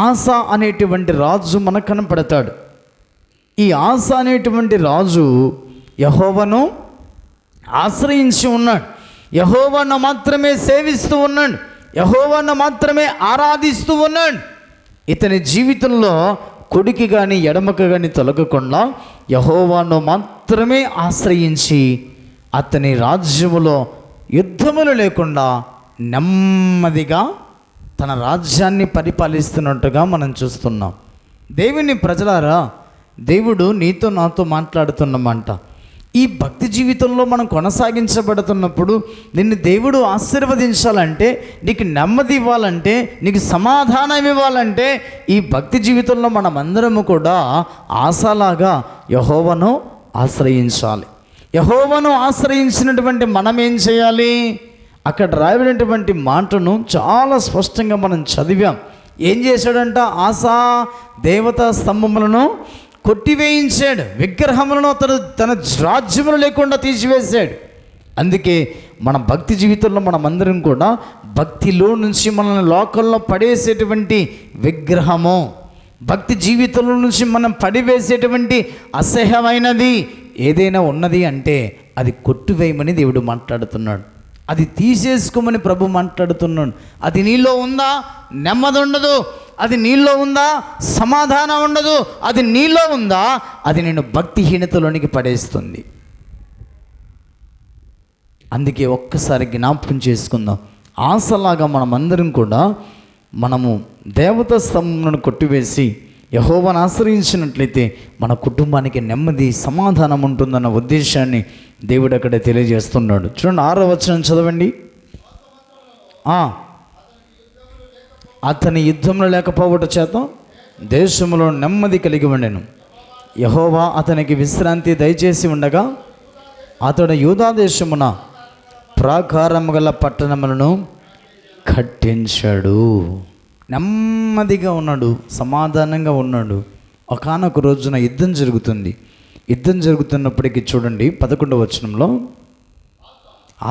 ఆసా అనేటువంటి రాజు మనకు కనపడతాడు. ఈ ఆసా అనేటువంటి రాజు యెహోవాను ఆశ్రయించి ఉన్నాడు. యెహోవాను మాత్రమే సేవిస్తూ ఉన్నాడు. యెహోవాను మాత్రమే ఆరాధిస్తూ ఉన్నాడు. ఇతని జీవితంలో కుడికి కానీ ఎడమకు కానీ తొలగకుండా యెహోవాను మాత్రమే ఆశ్రయించి అతని రాజ్యములో యుద్ధములు లేకుండా నెమ్మదిగా తన రాజ్యాన్ని పరిపాలిస్తున్నట్టుగా మనం చూస్తున్నాం. దేవుని ప్రజలారా, దేవుడు నీతో నాతో మాట్లాడుతున్నమాట. ఈ భక్తి జీవితంలో మనం కొనసాగించబడుతున్నప్పుడు నిన్ను దేవుడు ఆశీర్వదించాలంటే, నీకు నెమ్మది ఇవ్వాలంటే, నీకు సమాధానం ఇవ్వాలంటే ఈ భక్తి జీవితంలో మనమందరము కూడా ఆశలాగా యెహోవాను ఆశ్రయించాలి. యెహోవాను ఆశ్రయించినటువంటి మనం ఏం చేయాలి? అక్కడ రాయబడినటువంటి మాటను చాలా స్పష్టంగా మనం చదివాం. ఏం చేశాడంట? ఆసా దేవతా స్తంభములను కొట్టివేయించాడు, విగ్రహములను తన రాజ్యములు లేకుండా తీసివేశాడు. అందుకే మన భక్తి జీవితంలో మనమందరం కూడా భక్తిలో నుంచి మనల్ని లోకంలో పడేసేటువంటి విగ్రహము, భక్తి జీవితంలో నుంచి మనం పడివేసేటువంటి అసహ్యమైనది ఏదైనా ఉన్నది అంటే అది కొట్టివేయమని దేవుడు మాట్లాడుతున్నాడు. అది తీసేసుకోమని ప్రభు మాట్లాడుతున్నాడు. అది నీలో ఉందా? నెమ్మది ఉండదు. అది నీలో ఉందా? సమాధానం ఉండదు. అది నీలో ఉందా? అది నేను భక్తిహీనతలోనికి పడేస్తుంది. అందుకే ఒక్కసారి జ్ఞాపకం చేసుకుందాం. ఆశలాగా మనమందరం కూడా మనము దేవతా స్తంభములను కొట్టివేసి యెహోవాను ఆశ్రయించినట్లయితే మన కుటుంబానికి నెమ్మది, సమాధానం ఉంటుందన్న ఉద్దేశాన్ని దేవుడు అక్కడ తెలియజేస్తున్నాడు. చూడండి 6వ వచనం చదవండి. అతని యుద్ధంలో లేకపోవట చేత దేశంలో నెమ్మది కలిగి ఉండెను. యెహోవా అతనికి విశ్రాంతి దయచేసి ఉండగా అతడు యూదా దేశమున ప్రాకారము గల పట్టణములను కట్టించాడు. నెమ్మదిగా ఉన్నాడు, సమాధానంగా ఉన్నాడు. ఒకానొక రోజున యుద్ధం జరుగుతుంది. యుద్ధం జరుగుతున్నప్పటికీ చూడండి 11వ వచనంలో,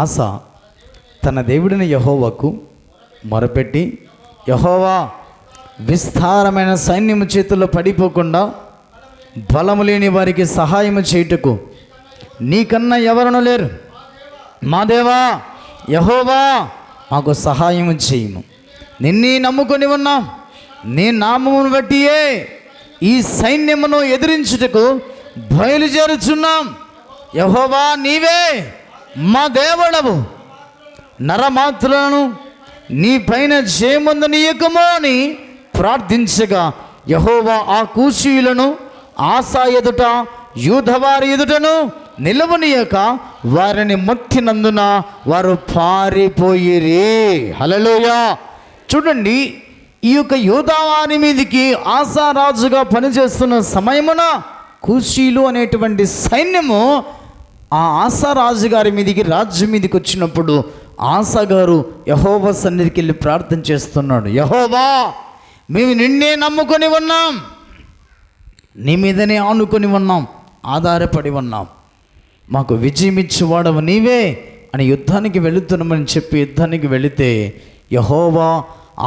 ఆస తన దేవుడిని యెహోవాకు మొరపెట్టి, యెహోవా విస్తారమైన సైన్యము చేతుల్లో పడిపోకుండా బలము లేని వారికి సహాయము చేయుటకు నీకన్నా ఎవరును లేరు. మా దేవా యెహోవా మాకు సహాయము చేయము. నిన్నే నమ్ముకొని ఉన్నాం. నీ నామమును బట్టియే ఈ సైన్యమును ఎదిరించుటకు బయలుదేరుచున్నాం. యెహోవా నీవే మా దేవుడవు. నరమాత్రులను నీ పైన జయముందనీయకమో అని ప్రార్థించగా యెహోవా ఆ కూషీయులను ఆసా ఎదుట యూదవారి ఎదుటను నిలవనీయక వారిని మొత్తినందున వారు పారిపోయిరి. హల్లెలూయా. చూడండి, ఈ యొక్క యూదావారి మీదికి ఆసా రాజుగా పనిచేస్తున్న సమయమున కూషీలు అనేటువంటి సైన్యము ఆ ఆసా రాజు గారి మీదికి, రాజ్యం మీదకి వచ్చినప్పుడు ఆసా గారు యెహోవా సన్నిధికి వెళ్ళి ప్రార్థన చేస్తున్నాడు. యెహోవా మేము నిన్నే నమ్ముకొని ఉన్నాం, నీ మీదనే ఆనుకొని ఉన్నాం, ఆధారపడి ఉన్నాం. మాకు విజయం ఇచ్చేవాడవు నీవే అని యుద్ధానికి వెళుతున్నామని చెప్పి యుద్ధానికి వెళితే యెహోవా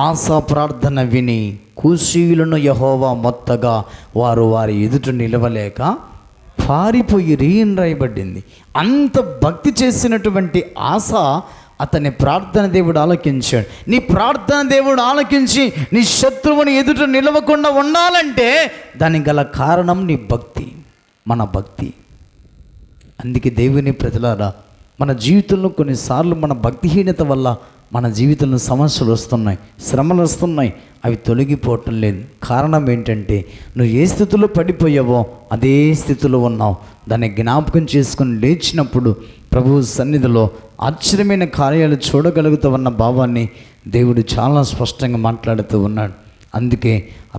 ఆసా ప్రార్థన విని కూషీయులను యెహోవా మొత్తగా వారి ఎదుట నిలవలేక పారిపోయి రాయబడింది. అంత భక్తి చేసినటువంటి ఆసా అతని ప్రార్థన దేవుడు ఆలకించాడు. నీ ప్రార్థన దేవుడు ఆలకించి నీ శత్రువుని ఎదుట నిలవకుండా ఉండాలంటే దానికి గల కారణం నీ భక్తి, మన భక్తి. అందుకే దేవుని ప్రజలారా, మన జీవితంలో కొన్నిసార్లు మన భక్తిహీనత వల్ల మన జీవితంలో సమస్యలు వస్తున్నాయి, శ్రమలు వస్తున్నాయి. అవి తొలగిపోవటం లేదు. కారణం ఏంటంటే నువ్వు ఏ స్థితిలో పడిపోయావో అదే స్థితిలో ఉన్నావు. దాన్ని జ్ఞాపకం చేసుకుని లేచినప్పుడు ప్రభువు సన్నిధిలో ఆశ్చర్యమైన కార్యాలు చూడగలుగుతావన్న భావాన్ని దేవుడు చాలా స్పష్టంగా మాట్లాడుతూ ఉన్నాడు. అందుకే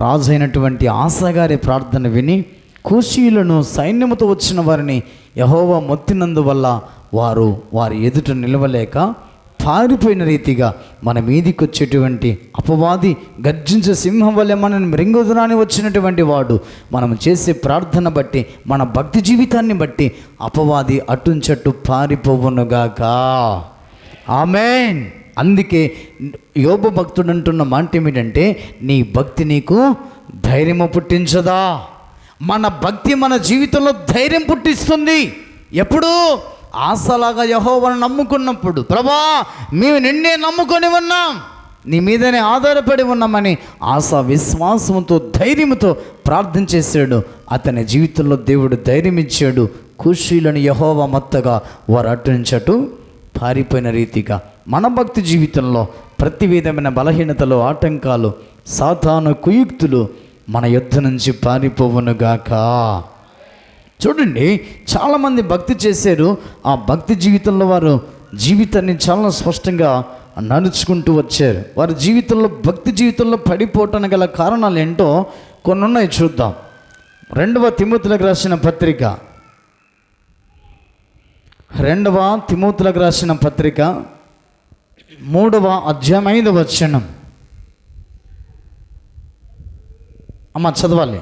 రాజు అయినటువంటి ఆసా గారి ప్రార్థన విని కూషీయులను సైన్యముతో వచ్చిన వారిని యెహోవా మొత్తినందువల్ల వారి ఎదుట నిలవలేక పారిపోయిన రీతిగా మన మీదికి వచ్చేటువంటి అపవాది గర్జించే సింహం వల్లే మనని మృంగుదరాని వచ్చినటువంటి వాడు మనం చేసే ప్రార్థన బట్టి, మన భక్తి జీవితాన్ని బట్టి అపవాది అటుంచట్టు పారిపోవునుగాక. ఆమేన్. అందుకే యోబు భక్తుడు అంటున్న మాట ఏమిటంటే, నీ భక్తి నీకు ధైర్యము పుట్టించదా? మన భక్తి మన జీవితంలో ధైర్యం పుట్టిస్తుంది. ఎప్పుడు? ఆసలాగా యెహోవాను నమ్ముకున్నప్పుడు. ప్రభా మేము నిన్నే నమ్ముకొని ఉన్నాం, నీ మీదనే ఆధారపడి ఉన్నామని ఆసా విశ్వాసంతో, ధైర్యంతో ప్రార్థన చేశాడు. అతని జీవితంలో దేవుడు ధైర్యం ఇచ్చాడు. కూషీలను యెహోవా మొత్తగా వారు అటు నుంచి అటు పారిపోయిన రీతిగా మన భక్తి జీవితంలో ప్రతి విధమైన బలహీనతలు, ఆటంకాలు, సాతాను కుయుక్తులు మన యుద్ధ నుంచి పారిపోవునుగాక. చూడండి, చాలామంది భక్తి చేశారు. ఆ భక్తి జీవితంలో వారు జీవితాన్ని చాలా స్పష్టంగా నడుచుకుంటూ వచ్చారు. వారి జీవితంలో, భక్తి జీవితంలో పడిపోవటానికి గల కారణాలు ఏంటో కొన్ని ఉన్నాయి, చూద్దాం. 2వ తిమోతిలకు రాసిన పత్రిక రెండవ తిమోతులకు రాసిన పత్రిక 3వ అధ్యాయం 5వ వచనం. అమ్మ చదవాలి.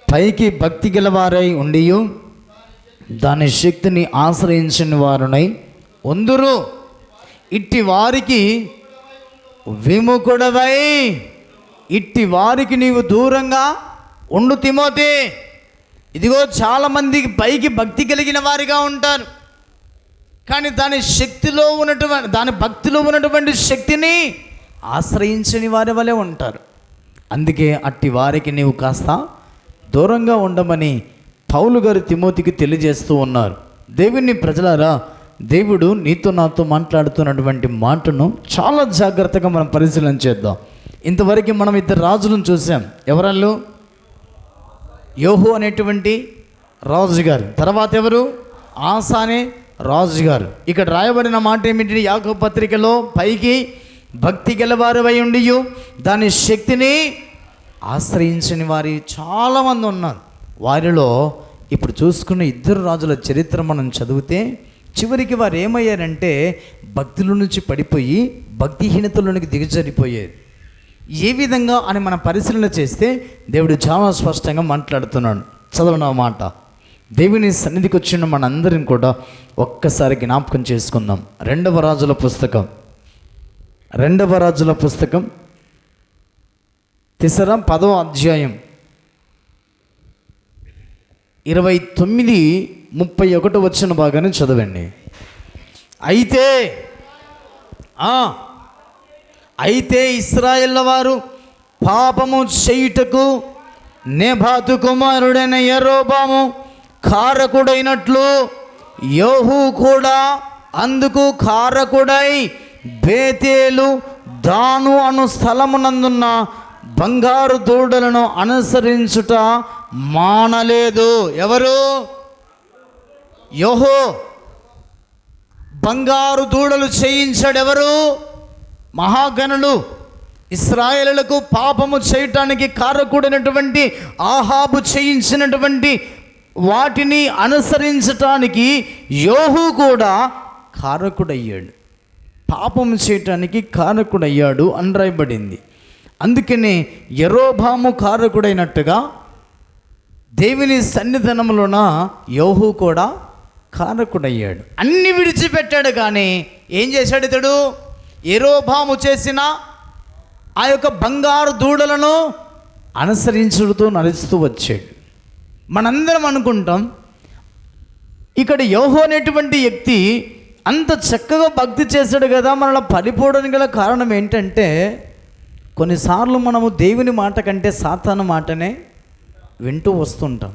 పైకి భక్తి గలవారై ఉండి దాని శక్తిని ఆశ్రయించిన వారునై ఉందురు. ఇట్టి వారికి విముఖుడవై, ఇట్టి వారికి నీవు దూరంగా ఉండు తిమోతి. ఇదిగో చాలామందికి పైకి భక్తి కలిగిన వారిగా ఉంటారు, కానీ దాని భక్తిలో ఉన్నటువంటి శక్తిని ఆశ్రయించని వారి వలె ఉంటారు. అందుకే అట్టి వారికి నీవు కాస్త దూరంగా ఉండమని పౌలు గారు తిమోతికి తెలియజేస్తూ ఉన్నారు. దేవుని ప్రజలారా, దేవుడు నీతో నాతో మాట్లాడుతున్నటువంటి మాటను చాలా జాగ్రత్తగా మనం పరిశీలన చేద్దాం. ఇంతవరకు మనం 2 రాజులను చూసాం. ఎవరళ్ళు? యోహు అనేటువంటి రాజుగారు, తర్వాత ఎవరు? ఆసా అనే రాజుగారు. ఇక్కడ రాయబడిన మాట ఏమిటి? యాకోబు పత్రికలో పైకి భక్తి గలవారై ఉండి దాని శక్తిని ఆశ్రయించని వారి చాలామంది ఉన్నారు. వారిలో ఇప్పుడు చూసుకున్న 2 రాజుల చరిత్ర మనం చదివితే చివరికి వారు ఏమయ్యారంటే భక్తుల నుంచి పడిపోయి భక్తిహీనతలోనికి దిగజారిపోయారు. ఏ విధంగా అని మనం పరిశీలన చేస్తే దేవుడు చాలా స్పష్టంగా మాట్లాడుతున్నాడు. చదవన మాట. దేవుని సన్నిధికి వచ్చిన మనందరిని కూడా ఒక్కసారి జ్ఞాపకం చేసుకుందాం. 2వ రాజుల పుస్తకం తిసరా 10వ అధ్యాయం 29-31 వచ్చిన భాగాన్ని చదవండి. అయితే ఇశ్రాయేళ్ల వారు పాపము చేయుటకు నెబాతు కుమారుడైన యరొబాము కారకుడైనట్లు యోహు కూడా అందుకు కారకుడై బేతేలు దాను అను స్థలమునందున్న బంగారు దూడలను అనుసరించుట మానలేదు. ఎవరు? యోహు. బంగారు దూడలు చేయించాడు ఎవరు? మహాగణులు. ఇశ్రాయేలులకు పాపము చేయటానికి కారకుడైనటువంటి ఆహాబు చేయించినటువంటి వాటిని అనుసరించటానికి యోహు కూడా కారకుడయ్యాడు. పాపము చేయటానికి కారకుడయ్యాడు అని రాయబడింది. అందుకనే యరొబాము కారకుడైనట్టుగా దేవుని సన్నిధానంలోన యోహు కూడా కారకుడయ్యాడు. అన్ని విడిచిపెట్టాడు, కానీ ఏం చేశాడు ఇతడు? యరొబాము చేసిన ఆ యొక్క బంగారు దూడలను అనుసరించుతూ నడుస్తూ వచ్చాడు. మనందరం అనుకుంటాం ఇక్కడ యోహు అనేటువంటి వ్యక్తి అంత చక్కగా భక్తి చేశాడు కదా, మనలో పడిపోవడానికి గల కారణం ఏంటంటే కొన్నిసార్లు మనము దేవుని మాట కంటే సాతాను మాటనే వింటూ వస్తుంటాం.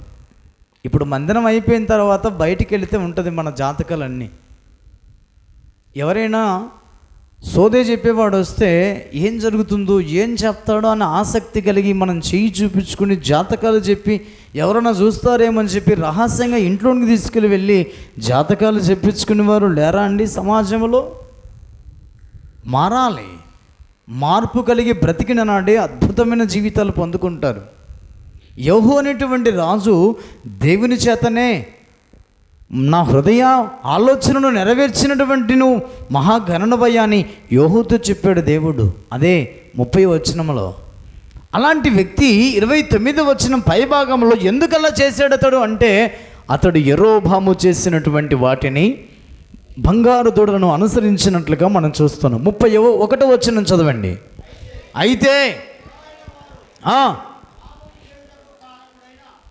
ఇప్పుడు మందిరం అయిపోయిన తర్వాత బయటికి వెళితే ఉంటుంది మన జాతకాలన్నీ. ఎవరైనా సోదే చెప్పేవాడు వస్తే ఏం జరుగుతుందో, ఏం చెప్తాడో అన్న ఆసక్తి కలిగి మనం చేయి చూపించుకుని జాతకాలు చెప్పి ఎవరైనా చూస్తారేమని చెప్పి రహస్యంగా ఇంట్లోకి తీసుకెళ్ళి జాతకాలు చెప్పించుకునేవారు లేరా అండి? సమాజంలో మారాలి. మార్పు కలిగి బ్రతికిన నాడే అద్భుతమైన జీవితాలు పొందుకుంటారు. యోహు అనేటువంటి రాజు దేవుని చేతనే నా హృదయ ఆలోచనను నెరవేర్చినటువంటి నువ్వు మహాగణనవయ్యా అని యోహుతో చెప్పాడు దేవుడు. అదే 30వ వచనంలో. అలాంటి వ్యక్తి 29వ వచనం పై భాగంలో ఎందుకలా చేశాడు అతడు అంటే, అతడు యరొబాము చేసినటువంటి వాటిని బంగారు దూడలను అనుసరించినట్లుగా మనం చూస్తున్నాం. 31వ వచనం చదవండి.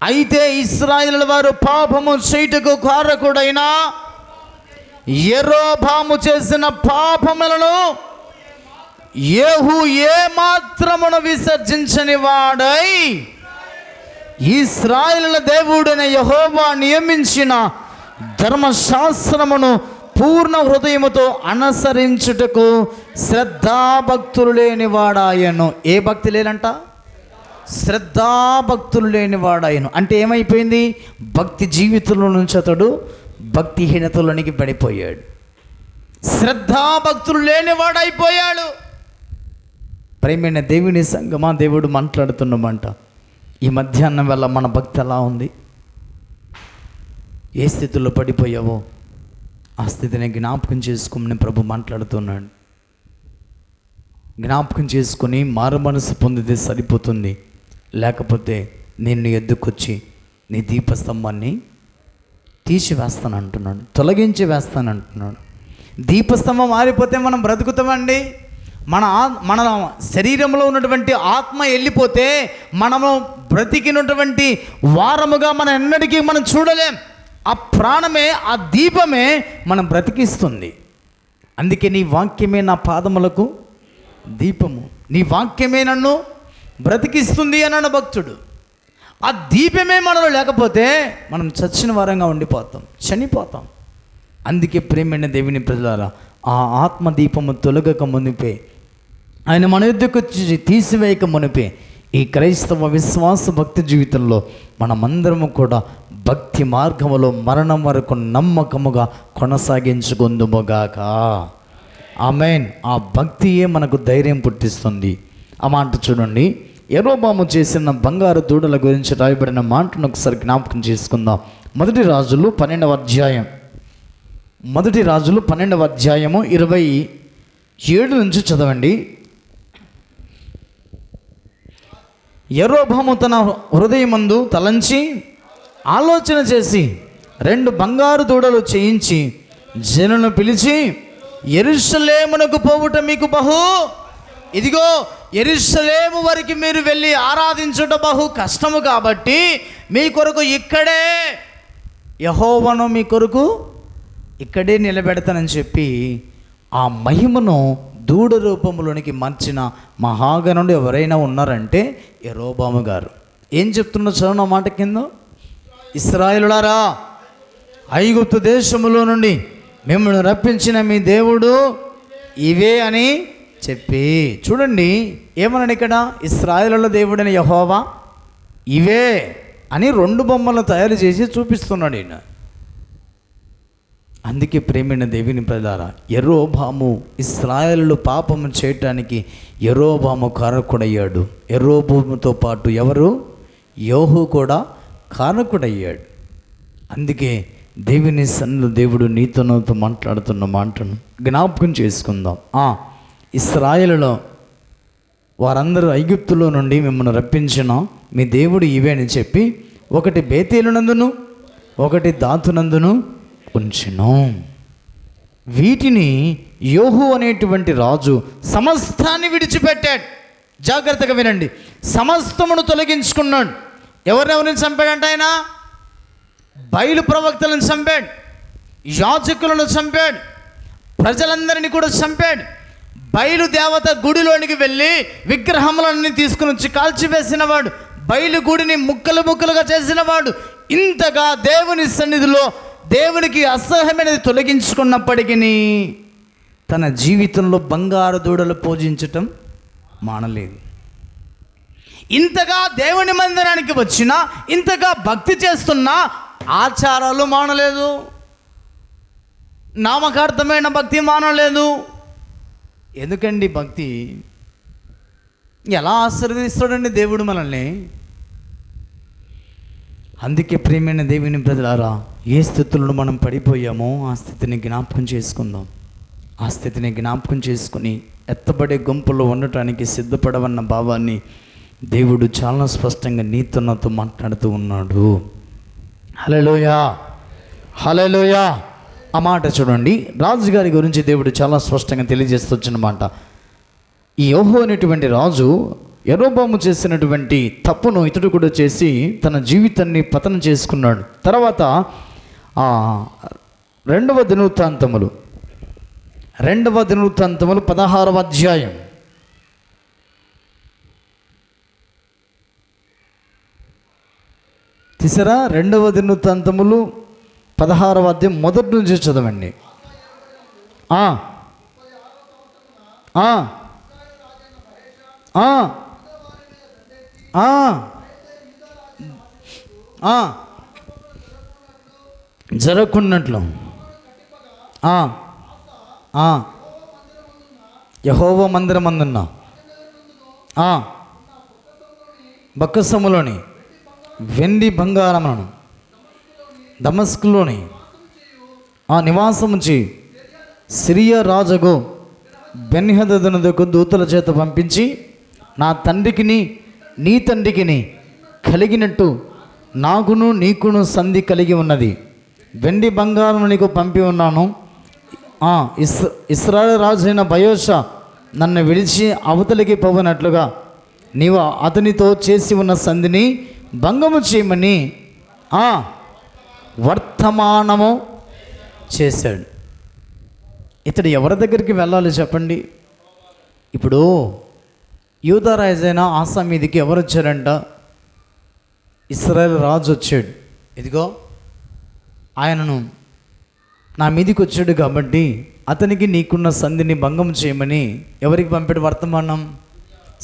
అయితే ఇశ్రాయేలు వారు పాపము చేయుటకు కారకుడైన యరొబాము చేసిన పాపములను యేహు ఏ మాత్రమును విసర్జించని వాడై ఇశ్రాయేలుల దేవుడైన యెహోవా నియమించిన ధర్మశాస్త్రమును పూర్ణ హృదయముతో అనుసరించుటకు శ్రద్ధాభక్తులు లేనివాడాయను. ఏ భక్తి లేనంట? శ్రద్ధాభక్తులు లేనివాడాయను. అంటే ఏమైపోయింది? భక్తి జీవితంలో నుంచి అతడు భక్తిహీనతలోనికి పడిపోయాడు. శ్రద్ధాభక్తులు లేనివాడైపోయాడు. ప్రేమైన దేవుని సంగమా, దేవుడు మాట్లాడుతున్నమాట. ఈ మధ్యాహ్నం వల్ల మన భక్తి ఎలా ఉంది? ఏ స్థితిలో పడిపోయావో ఆ స్థితిని జ్ఞాపకం చేసుకోమని ప్రభు మాట్లాడుతున్నాడు. జ్ఞాపకం చేసుకొని మారు మనసు పొందితే సరిపోతుంది. లేకపోతే నేను నీ ఎద్దుకొచ్చి నీ దీపస్తంభాన్ని తీసివేస్తాను అంటున్నాడు, తొలగించి వేస్తాను అంటున్నాడు. దీపస్తంభం మారిపోతే మనం బ్రతుకుతామండి. మన శరీరంలో ఉన్నటువంటి ఆత్మ వెళ్ళిపోతే మనము బ్రతికినటువంటి వారముగా మనం ఎన్నటికీ మనం చూడలేం. ఆ ప్రాణమే, ఆ దీపమే మనం బ్రతికిస్తుంది. అందుకే నీ వాక్యమే నా పాదములకు దీపము, నీ వాక్యమే నన్ను బ్రతికిస్తుంది అన్నాడు భక్తుడు. ఆ దీపమే మనలో లేకపోతే మనం చచ్చిన వారంగా ఉండిపోతాం, చనిపోతాం. అందుకే ప్రేమైన దేవుని ప్రజలారా, ఆ ఆత్మదీపము తొలగక మునిపే, ఆయన మన యుద్ధకు తీసివేయక మునిపే ఈ క్రైస్తవ విశ్వాస భక్తి జీవితంలో మనమందరము కూడా భక్తి మార్గములో మరణం వరకు నమ్మకముగా కొనసాగించుకుందుముగాక. ఆమేన్. ఆ భక్తియే మనకు ధైర్యం పుట్టిస్తుంది. ఆ మాట చూడండి, యెరోబాము చేసిన బంగారు దూడల గురించి రాయబడిన మాటను ఒకసారి జ్ఞాపకం చేసుకుందాం. మొదటి రాజులు 12వ అధ్యాయం, మొదటి రాజులు 12వ అధ్యాయము 27 నుంచి చదవండి. యెరోబాము తన హృదయమందు తలంచి ఆలోచన చేసి 2 బంగారు దూడలు చేయించి జనులను పిలిచి, యెరూషలేమునకు పోవుట మీకు ఇదిగో యెరూషలేము వరకు మీరు వెళ్ళి ఆరాధించుట బహు కష్టము కాబట్టి మీ కొరకు ఇక్కడే యెహోవాను మీ కొరకు ఇక్కడే నిలబెడతానని చెప్పి ఆ మహిమను దూడ రూపంలోనికి మార్చిన మహాగణుడు ఎవరైనా ఉన్నారంటే యెరోబాము గారు. ఏం చెప్తున్నా చదువు నా మాట కింద, ఇశ్రాయేలులారా, ఐగుప్తు దేశములో నుండి మిమ్మల్ని రప్పించిన మీ దేవుడు ఇవే అని చెప్పి, చూడండి ఏమన్నాడు ఇక్కడ, ఇశ్రాయేలుల దేవుడైన యెహోవా ఇవే అని 2 బొమ్మలు తయారు చేసి చూపిస్తున్నాడు ఈయన. అందుకే ప్రేమైన దేవుని ప్రజలారా, యెరోబాము ఇశ్రాయేలు పాపము చేయటానికి యెరోబాము కారకుడయ్యాడు. యెరోబాముతో పాటు ఎవరు, యోహు కూడా కారకుడయ్యాడు. అందుకే దేవుని సన్నిధిలో దేవుడు నీతో మాట్లాడుతున్న మాటను జ్ఞాపకం చేసుకుందాం. ఇశ్రాయేలులో వారందరూ ఐగుప్తులో నుండి మిమ్మల్ని రప్పించిన మీ దేవుడు ఇవే అని చెప్పి, ఒకటి బేతేలునందును ఒకటి దాతునందును ఉంచెను. వీటిని యోహు అనేటువంటి రాజు సమస్తాన్ని విడిచిపెట్టాడు. జాగ్రత్తగా వినండి, సమస్తమును తొలగించుకున్నాడు. ఎవరెవరిని చంపాడంట ఆయన? బయలు ప్రవక్తలను చంపాడు, యాజకులను చంపాడు, ప్రజలందరినీ కూడా చంపాడు. బయలు దేవత గుడిలోనికి వెళ్ళి విగ్రహములన్నీ తీసుకుని వచ్చి కాల్చివేసినవాడు, బయలు గుడిని ముక్కలు ముక్కలుగా చేసినవాడు. ఇంతగా దేవుని సన్నిధిలో దేవునికి అసహ్యమైనది తొలగించుకున్నప్పటికీ తన జీవితంలో బంగారు దూడలు పూజించటం మానలేదు. ఇంతగా దేవుని మందిరానికి వచ్చినా, ఇంతగా భక్తి చేస్తున్నా ఆచారాలు మానలేదు, నామకార్థమైన భక్తి మానలేదు. ఎందుకండి భక్తి? ఎలా ఆశీర్వదిస్తాడండి దేవుడు మనల్ని? అందుకే ప్రియమైన దేవుని ప్రజలారా, ఏ స్థితులను మనం పడిపోయామో ఆ స్థితిని జ్ఞాపకం చేసుకుందాం. ఆ స్థితిని జ్ఞాపకం చేసుకుని ఎత్తబడే గుంపులో ఉండటానికి సిద్ధపడవన్న భావాన్ని దేవుడు చాలా స్పష్టంగా నీతో నాతో మాట్లాడుతూ ఉన్నాడు. హల్లెలూయా, హల్లెలూయా. ఆ మాట చూడండి, రాజుగారి గురించి దేవుడు చాలా స్పష్టంగా తెలియజేస్తూ వచ్చిన మాట. ఈ యోహు అనేటువంటి రాజు యెరోబాము చేసినటువంటి తప్పును ఇతడు కూడా చేసి తన జీవితాన్ని పతనం చేసుకున్నాడు. తర్వాత 2వ దినవృత్తాంతములు 16వ అధ్యాయం తీసారా? 2వ దినవృత్తాంతములు 16వ అధ్యాయం మొదటి నుంచి చదవండి. జరగకున్నట్లు యెహోవా మందిరమందున్న బక్కసములోని వెండి బంగారములను దమస్కులోని ఆ నివాసము చేయి. సిరియా రాజుకు బెన్హదదునకు దూతల చేత పంపించి, నా తండ్రికిని నీ తండ్రికిని కలిగినట్టు నాకును నీకును సంధి కలిగి ఉన్నది. వెండి బంగారం నీకు పంపి ఉన్నాను. ఇశ్రాయేలు రాజు అయిన బయోషా నన్ను విడిచి అవతలికి పోవనట్లుగా నీవు అతనితో చేసి ఉన్న సంధిని భంగము చేయమని వర్తమానము చేశాడు. ఇతడు ఎవరి దగ్గరికి వెళ్ళాలి చెప్పండి? ఇప్పుడు యూదా రాజైన ఆసా మీదికి ఎవరు వచ్చారంట? ఇశ్రాయేలు రాజు వచ్చాడు. ఇదిగో ఆయనను నా మీదికి వచ్చాడు కాబట్టి అతనికి నీకున్న సంధిని భంగం చేయమని ఎవరికి పంపాడు వర్తమానం?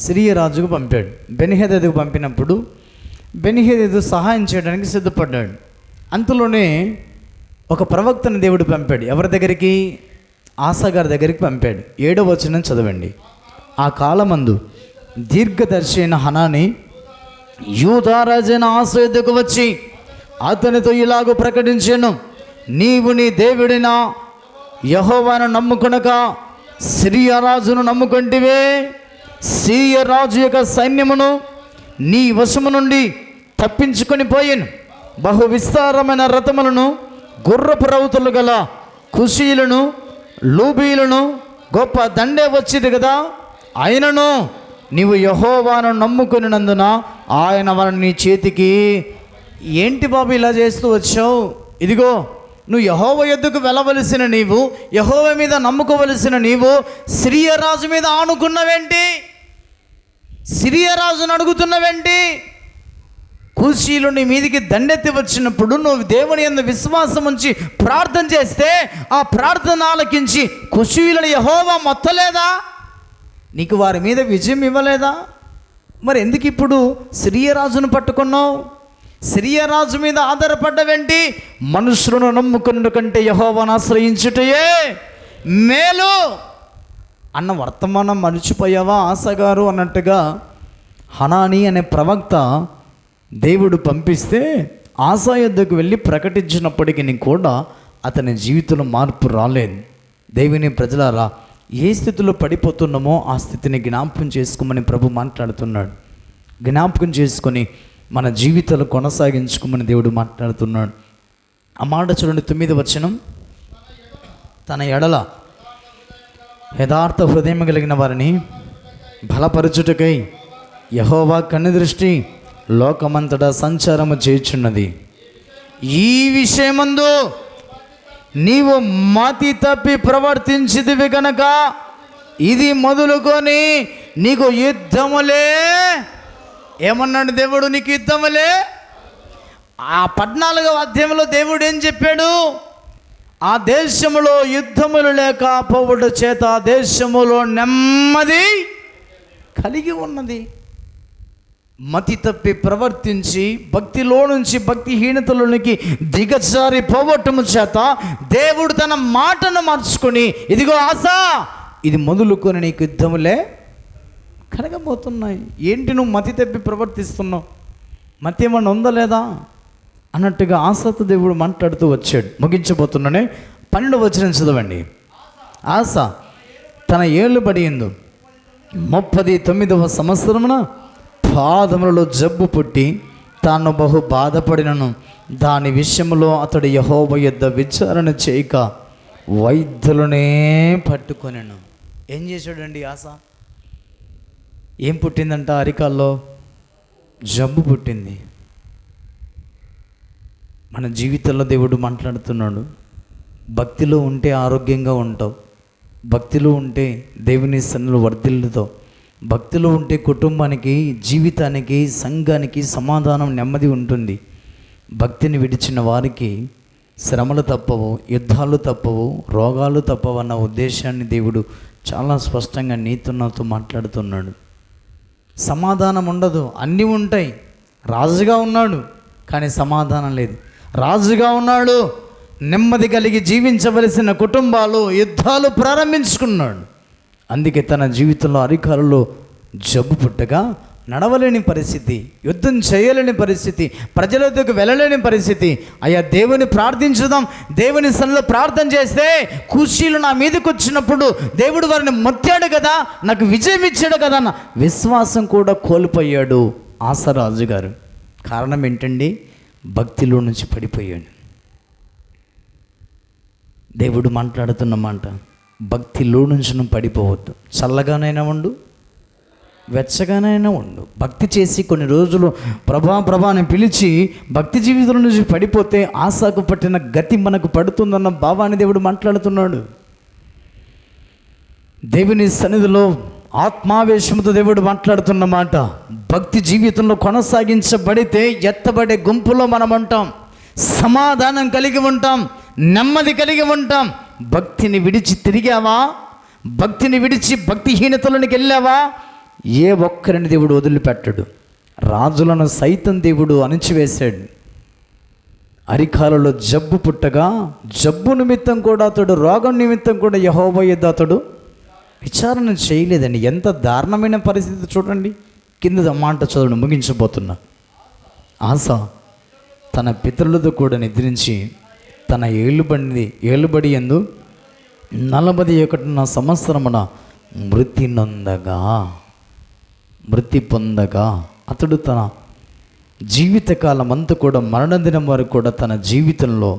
సిరియా రాజుకు పంపాడు. బెన్హదదుకు పంపినప్పుడు బెన్హదదు సహాయం చేయడానికి సిద్ధపడ్డాడు. అంతలోనే ఒక ప్రవక్తను దేవుడు పంపాడు. ఎవరి దగ్గరికి? ఆసా గారి దగ్గరికి పంపాడు. 7వ వచనం చదవండి. ఆ కాలమందు దీర్ఘదర్శి అయిన హనాని యూదా రాజైన ఆసా యొద్దకు వచ్చి అతనితో ఇలాగూ ప్రకటించాను, నీవు నీ దేవుడిన యెహోవాను నమ్ముకొనక సిరియా రాజును నమ్ముకొంటివే. సిరియా రాజు యొక్క సైన్యమును నీ వశము నుండి తప్పించుకొని పోయాను. బహు విస్తారమైన రథములను, గుర్రపు రౌతులు గల కుషీలను, లూబీలను గొప్ప దండే వచ్చింది కదా. ఆయనను నీవు యెహోవాను నమ్ముకునినందున ఆయన వారిని నీ చేతికి. ఏంటి బాబు ఇలా చేస్తూ వచ్చావు? ఇదిగో నువ్వు యెహోవా యొద్దకు వెళ్ళవలసిన నీవు, యెహోవా మీద నమ్ముకోవలసిన నీవు సిరియా రాజు మీద ఆనుకున్నవేంటి? సిరియా రాజును అడుగుతున్నవేంటి? కూషీలు నీ మీదికి దండెత్తి వచ్చినప్పుడు నువ్వు దేవుని యందు విశ్వాసం ఉంచి ప్రార్థన చేస్తే ఆ ప్రార్థన ఆలకించి కూషీలను యెహోవా మొత్తలేదా? నీకు వారి మీద విజయం ఇవ్వలేదా? మరి ఎందుకు ఇప్పుడు సిరియా రాజును పట్టుకున్నావు? సిరియా రాజు మీద ఆధారపడ్డవేంటి? మనుషులను నమ్ముకున్న కంటే యెహోవాను ఆశ్రయించుటయే మేలు అన్న వర్తమానం మర్చిపోయావా ఆసా గారు అన్నట్టుగా హనాని అనే ప్రవక్త దేవుడు పంపిస్తే ఆసా యొద్దకు వెళ్ళి ప్రకటించినప్పటికీ కూడా అతని జీవితంలో మార్పు రాలేదు. దేవుని ప్రజలారా, ఏ స్థితిలో పడిపోతున్నామో ఆ స్థితిని జ్ఞాపకం చేసుకోమని ప్రభు మాట్లాడుతున్నాడు. జ్ఞాపకం చేసుకొని మన జీవితాలు కొనసాగించుకోమని దేవుడు మాట్లాడుతున్నాడు. ఆ మాట చూడండి, 9వ వచనం. తన ఎడల యథార్థ హృదయం కలిగిన వారిని బలపరచుటకై యెహోవా కన్నుదృష్టి లోకమంతటా సంచారము చేయుచున్నది. ఈ విషయమందు నీవు మతి తప్పి ప్రవర్తించితివి గనక ఇది మొదలుకొని నీకు యుద్ధములే. ఏమన్నాడు దేవుడు? నీకు యుద్ధములే. ఆ 14వ అధ్యాయంలో దేవుడు ఏం చెప్పాడు? ఆ దేశములో యుద్ధములు లేకపోవడం చేత ఆ దేశములో నెమ్మది కలిగి ఉన్నది. మతి తప్పి ప్రవర్తించి భక్తిలో నుంచి భక్తిహీనతలోనికి దిగజారి పోవటము చేత దేవుడు తన మాటను మార్చుకొని, ఇదిగో ఆసా, ఇది మొదలుకొని నీకు యుద్ధములే కలగబోతున్నాయి. ఏంటి నువ్వు మతి తప్పి ప్రవర్తిస్తున్నావు? మతి ఏమన్నా ఉందా లేదా అన్నట్టుగా ఆసాతో దేవుడు మాట్లాడుతూ వచ్చాడు. ముగించబోతున్నానే 12వ వచనం చదవండి. ఆసా తన ఏళ్ళు పడియందు 39వ సంవత్సరమున పాదములలో జబ్బు పుట్టి తాను బహు బాధపడినను దాని విషయంలో అతడు యెహోవా యొద్ద విచారణ చేయక వైద్యులనే పట్టుకొనెను. ఏం చేశాడండి ఆసా? ఏం పుట్టిందంట? అరికాల్లో జబ్బు పుట్టింది. మన జీవితంలో దేవుడు మాట్లాడుతున్నాడు. భక్తిలో ఉంటే ఆరోగ్యంగా ఉంటావు, భక్తిలో ఉంటే దేవుని సన్నిధిలో వర్ధిల్లుతావు, భక్తిలో ఉంటే కుటుంబానికి, జీవితానికి, సంఘానికి సమాధానం, నెమ్మది ఉంటుంది. భక్తిని విడిచిన వారికి శ్రమలు తప్పవు, యుద్ధాలు తప్పవు, రోగాలు తప్పవు అన్న ఉద్దేశాన్ని దేవుడు చాలా స్పష్టంగా నీతో మాట్లాడుతున్నాడు. సమాధానం ఉండదు, అన్నీ ఉంటాయి. రాజుగా ఉన్నాడు కానీ సమాధానం లేదు. రాజుగా ఉన్నాడు, నెమ్మది కలిగి జీవించవలసిన కుటుంబాలు యుద్ధాలు ప్రారంభించుకున్నాడు. అందుకే తన జీవితంలో అరికాలలో జబ్బు పుట్టగా నడవలేని పరిస్థితి, యుద్ధం చేయలేని పరిస్థితి, ప్రజల వద్దకు వెళ్ళలేని పరిస్థితి. అయ్యా దేవుని ప్రార్థించుదాం, దేవుని సన్నిధిలో ప్రార్థన చేస్తే కుషీలు నా మీదకి వచ్చినప్పుడు దేవుడు వారిని మొత్తాడు కదా, నాకు విజయం ఇచ్చాడు కదా అన్న విశ్వాసం కూడా కోల్పోయాడు ఆసరాజు గారు. కారణం ఏంటండి? భక్తిలో నుంచి పడిపోయాడు. దేవుడు మాట్లాడుతున్న మాట, భక్తిలో నుంచి నువ్వు పడిపోవద్దు. చల్లగానైనా ఉండు, వెచ్చగానైనా ఉండు. భక్తి చేసి కొన్ని రోజులు ప్రభా అని పిలిచి భక్తి జీవితం నుంచి పడిపోతే ఆశకు పట్టిన గతి మనకు పడుతుందన్న భావాన్ని దేవుడు మాట్లాడుతున్నాడు. దేవుని సన్నిధిలో ఆత్మావేశంతో దేవుడు మాట్లాడుతున్న మాట, భక్తి జీవితంలో కొనసాగించబడితే ఎత్తబడే గుంపులో మనం ఉంటాం, సమాధానం కలిగి ఉంటాం, నెమ్మది కలిగి ఉంటాం. భక్తిని విడిచి తిరిగావా? భక్తిని విడిచి భక్తిహీనతలోనికి వెళ్ళావా? ఏ ఒక్కరిని దేవుడు వదిలిపెట్టడు. రాజులను సైతం దేవుడు అణిచివేశాడు. అరికాలలో జబ్బు పుట్టగా జబ్బు నిమిత్తం కూడా అతడు, రోగం నిమిత్తం కూడా యెహోవా యొద్ద అతడు విచారణ చేయలేదండి. ఎంత దారుణమైన పరిస్థితి చూడండి. కింద మాట చదువు ముగించబోతున్నా. ఆస తన పితరులతో కూడా నిద్రించి తన ఏలుబడి యందు 41 సంవత్సరమున మృతి పొందగా అతడు తన జీవితకాలం అంతా కూడా మరణదినం వరకు కూడా తన జీవితంలో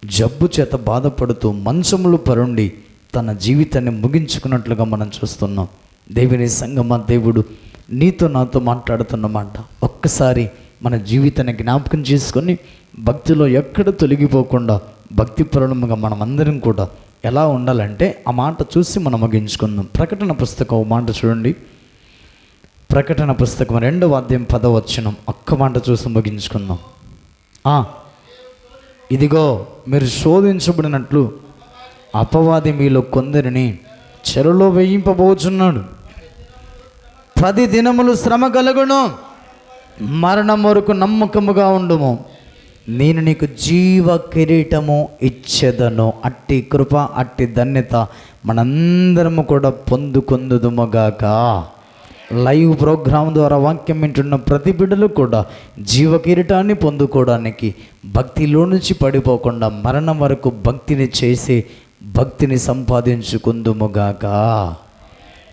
జబ్బు చేత బాధపడుతూ మంచములు పరుండి తన జీవితాన్ని ముగించుకున్నట్లుగా మనం చూస్తున్నాం. దేవుని సంగమా, దేవుడు నీతో నాతో మాట్లాడుతున్నమాట. ఒక్కసారి మన జీవితాన్ని జ్ఞాపకం చేసుకొని భక్తిలో ఎక్కడ తొలగిపోకుండా భక్తిపరులముగా మనం అందరం కూడా ఎలా ఉండాలంటే ఆ మాట చూసి మనం ముగించుకుందాం. ప్రకటన పుస్తకం ఒక మాట చూడండి. ప్రకటన పుస్తకం 2వ అధ్యాయం 10వ వచనం ఒక్క మాట చూసి ముగించుకుందాం. ఇదిగో మీరు శోధించబడినట్లు అపవాది మీలో కొందరిని చెరలో వేయింపబోచున్నాడు. 10 దినములు శ్రమ కలుగును, మరణం వరకు నమ్మకముగా ఉండుము, నేను నీకు జీవ కిరీటము ఇచ్చేదను. అట్టి కృప, అట్టి ధన్యత మనందరము కూడా పొందుకొందుదుముగాక. లైవ్ ప్రోగ్రాం ద్వారా వాక్యం వింటున్న ప్రతి బిడ్డలు కూడా జీవ కిరీటాన్ని పొందుకోవడానికి భక్తిలో నుంచి పడిపోకుండా మరణం వరకు భక్తిని చేసి భక్తిని సంపాదించుకుందుముగాక.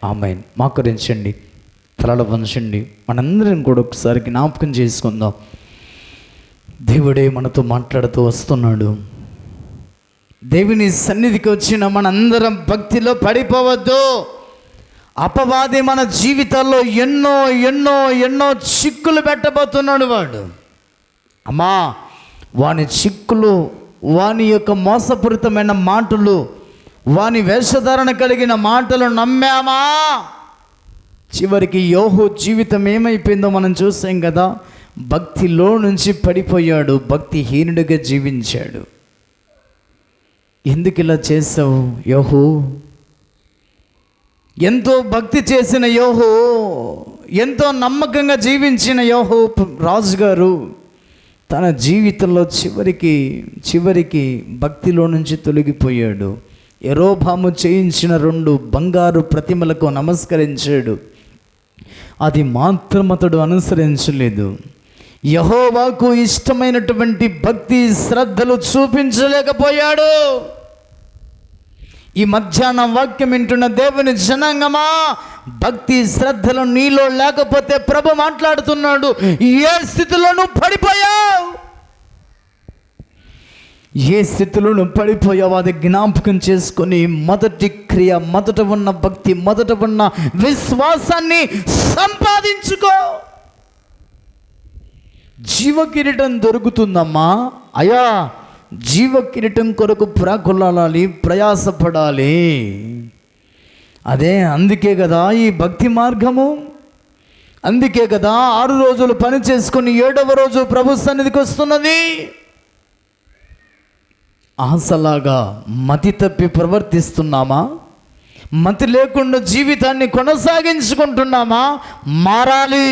ఆమేన్. మోకరించండి, తలలు వంచండి. మనందరం కూడా ఒకసారి జ్ఞాపకం చేసుకుందాం. దేవుడే మనతో మాట్లాడుతూ వస్తున్నాడు. దేవుని సన్నిధికి వచ్చిన మనందరం భక్తిలో పడిపోవద్దు. అపవాది మన జీవితాల్లో ఎన్నో ఎన్నో ఎన్నో చిక్కులు పెట్టబోతున్నాడు. వాడు అమ్మా, వాని చిక్కులు, వాని యొక్క మోసపూరితమైన మాటలు, వాని వేషధారణ కలిగిన మాటలు నమ్మామా, చివరికి యోహు జీవితం ఏమైపోయిందో మనం చూసాం కదా. భక్తిలో నుంచి పడిపోయాడు, భక్తిహీనుడిగా జీవించాడు. ఎందుకు ఇలా చేసావు యోహు? ఎంతో భక్తి చేసిన యోహు, ఎంతో నమ్మకంగా జీవించిన యోహు రాజుగారు తన జీవితంలో చివరికి భక్తిలో నుంచి తొలగిపోయాడు. యెరోబాము చేయించిన 2 బంగారు ప్రతిమలకు నమస్కరించాడు. అది మాత్రం అతడు అనుసరించలేదు. యెహోవాకు ఇష్టమైనటువంటి భక్తి శ్రద్ధలు చూపించలేకపోయాడు. ఈ మధ్యాహ్నం వాక్యం వింటున్న దేవుని జనాంగమా, భక్తి శ్రద్ధలు నీలో లేకపోతే ప్రభు మాట్లాడుతున్నాడు, ఏ స్థితిలో నువ్వు పడిపోయావు, ఏ స్థితిలో నువ్వు పడిపోయావు అది జ్ఞాపకం చేసుకొని మొదటి క్రియ, మొదట ఉన్న భక్తి, మొదట ఉన్న విశ్వాసాన్ని సంపాదించుకో. జీవ కిరీటం దొరుకుతుందమ్మా. అయ్యా, జీవ కిరీటం కొరకు ప్రాకులాడాలి, ప్రయాసపడాలి. అందుకే కదా ఈ భక్తి మార్గము. అందుకే కదా 6 రోజులు పని చేసుకుని 7వ రోజు ప్రభు సన్నిధికి వస్తున్నది. ఆశలాగా మతి తప్పి ప్రవర్తిస్తున్నామా? మతి లేకుండా జీవితాన్ని కొనసాగించుకుంటున్నామా? మారాలి.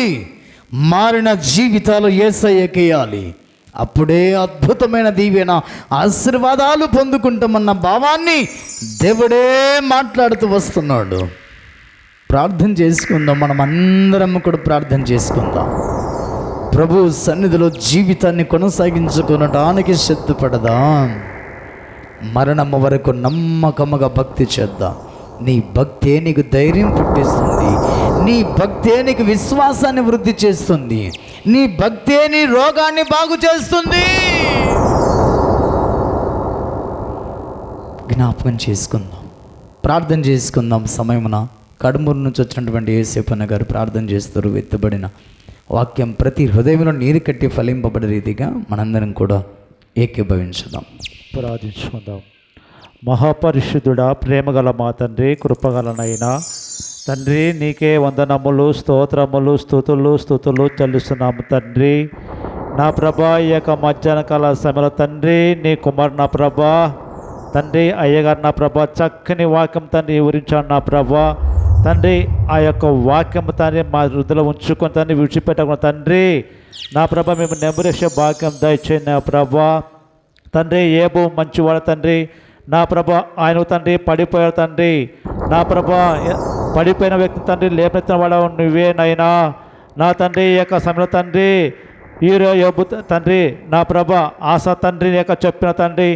మారిన జీవితాలు యేసయ్యకేయాలి. అప్పుడే అద్భుతమైన దీవెన, ఆశీర్వాదాలు పొందుకుంటామన్న భావాన్ని దేవుడే మాట్లాడుతూ వస్తున్నాడు. ప్రార్థన చేసుకుందాం. మనం అందరం కూడా ప్రార్థన చేసుకుందాం. ప్రభు సన్నిధిలో జీవితాన్ని కొనసాగించుకోవడానికి సిద్ధపడదాం. మరణము వరకు నమ్మకముగా భక్తి చేద్దాం. నీ భక్తే నీకు ధైర్యం పుట్టిస్తుంది. నీ భక్తే నీకు విశ్వాసాన్ని వృద్ధి చేస్తుంది. నీ భక్తే నీ రోగాన్ని బాగు చేస్తుంది. జ్ఞాపకం చేసుకుందాం, ప్రార్థన చేసుకుందాం. సమయమున కడుమూరు నుంచి వచ్చినటువంటి యేసేపన్న గారు ప్రార్థన చేస్తారు. ఎత్తబడిన వాక్యం ప్రతి హృదయంలో నీరు కట్టి ఫలింపబడే రీతిగా మనందరం కూడా ఏకీభవించుదాం, ప్రార్థించుకుందాం. మహాపరిశుద్ధుడా, ప్రేమగల మా తండ్రి, కృపగలనైనా తండ్రి, నీకే వందనములు, స్తోత్రములు, స్తుతులు చెల్లిస్తున్నాము తండ్రి. నా ప్రభా, ఈ యొక్క మధ్యాహ్న కాల సమయంలో తండ్రి, నీ కుమారు నా ప్రభా తండ్రి, అయ్యగారు నా ప్రభా చక్కని వాక్యం తండ్రి వివరించాను నా ప్రభా తండ్రి. ఆ యొక్క వాక్యం తండ్రి మా హృదయలో ఉంచుకొని తండ్రి విడిచిపెట్టకుండా తండ్రి నా ప్రభా మేము నెమ్మరేసే భాగ్యం దయచేయండి నా ప్రభా తండ్రి. ఏబో మంచివాడు తండ్రి నా ప్రభా, ఆయన తండ్రి పడిపోయాడు తండ్రి నా ప్రభా. పడిపోయిన వ్యక్తి తండ్రి లేపనెత్తిన వాడు నువ్వేనైనా నా తండ్రి. ఈ యొక్క సమయంలో తండ్రి యోబు తండ్రి నా ప్రభా, ఆశ తండ్రి యొక్క చెప్పిన తండ్రి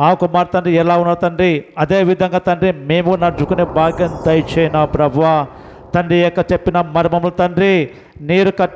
ఆ కుమార్ తండ్రి ఎలా ఉన్నారు తండ్రి, అదే విధంగా తండ్రి మేము నడుచుకునే భాగ్యం దయచేయి నా ప్రభువా తండ్రి. యొక్క చెప్పిన మర్మములు తండ్రి నీరు కట్టి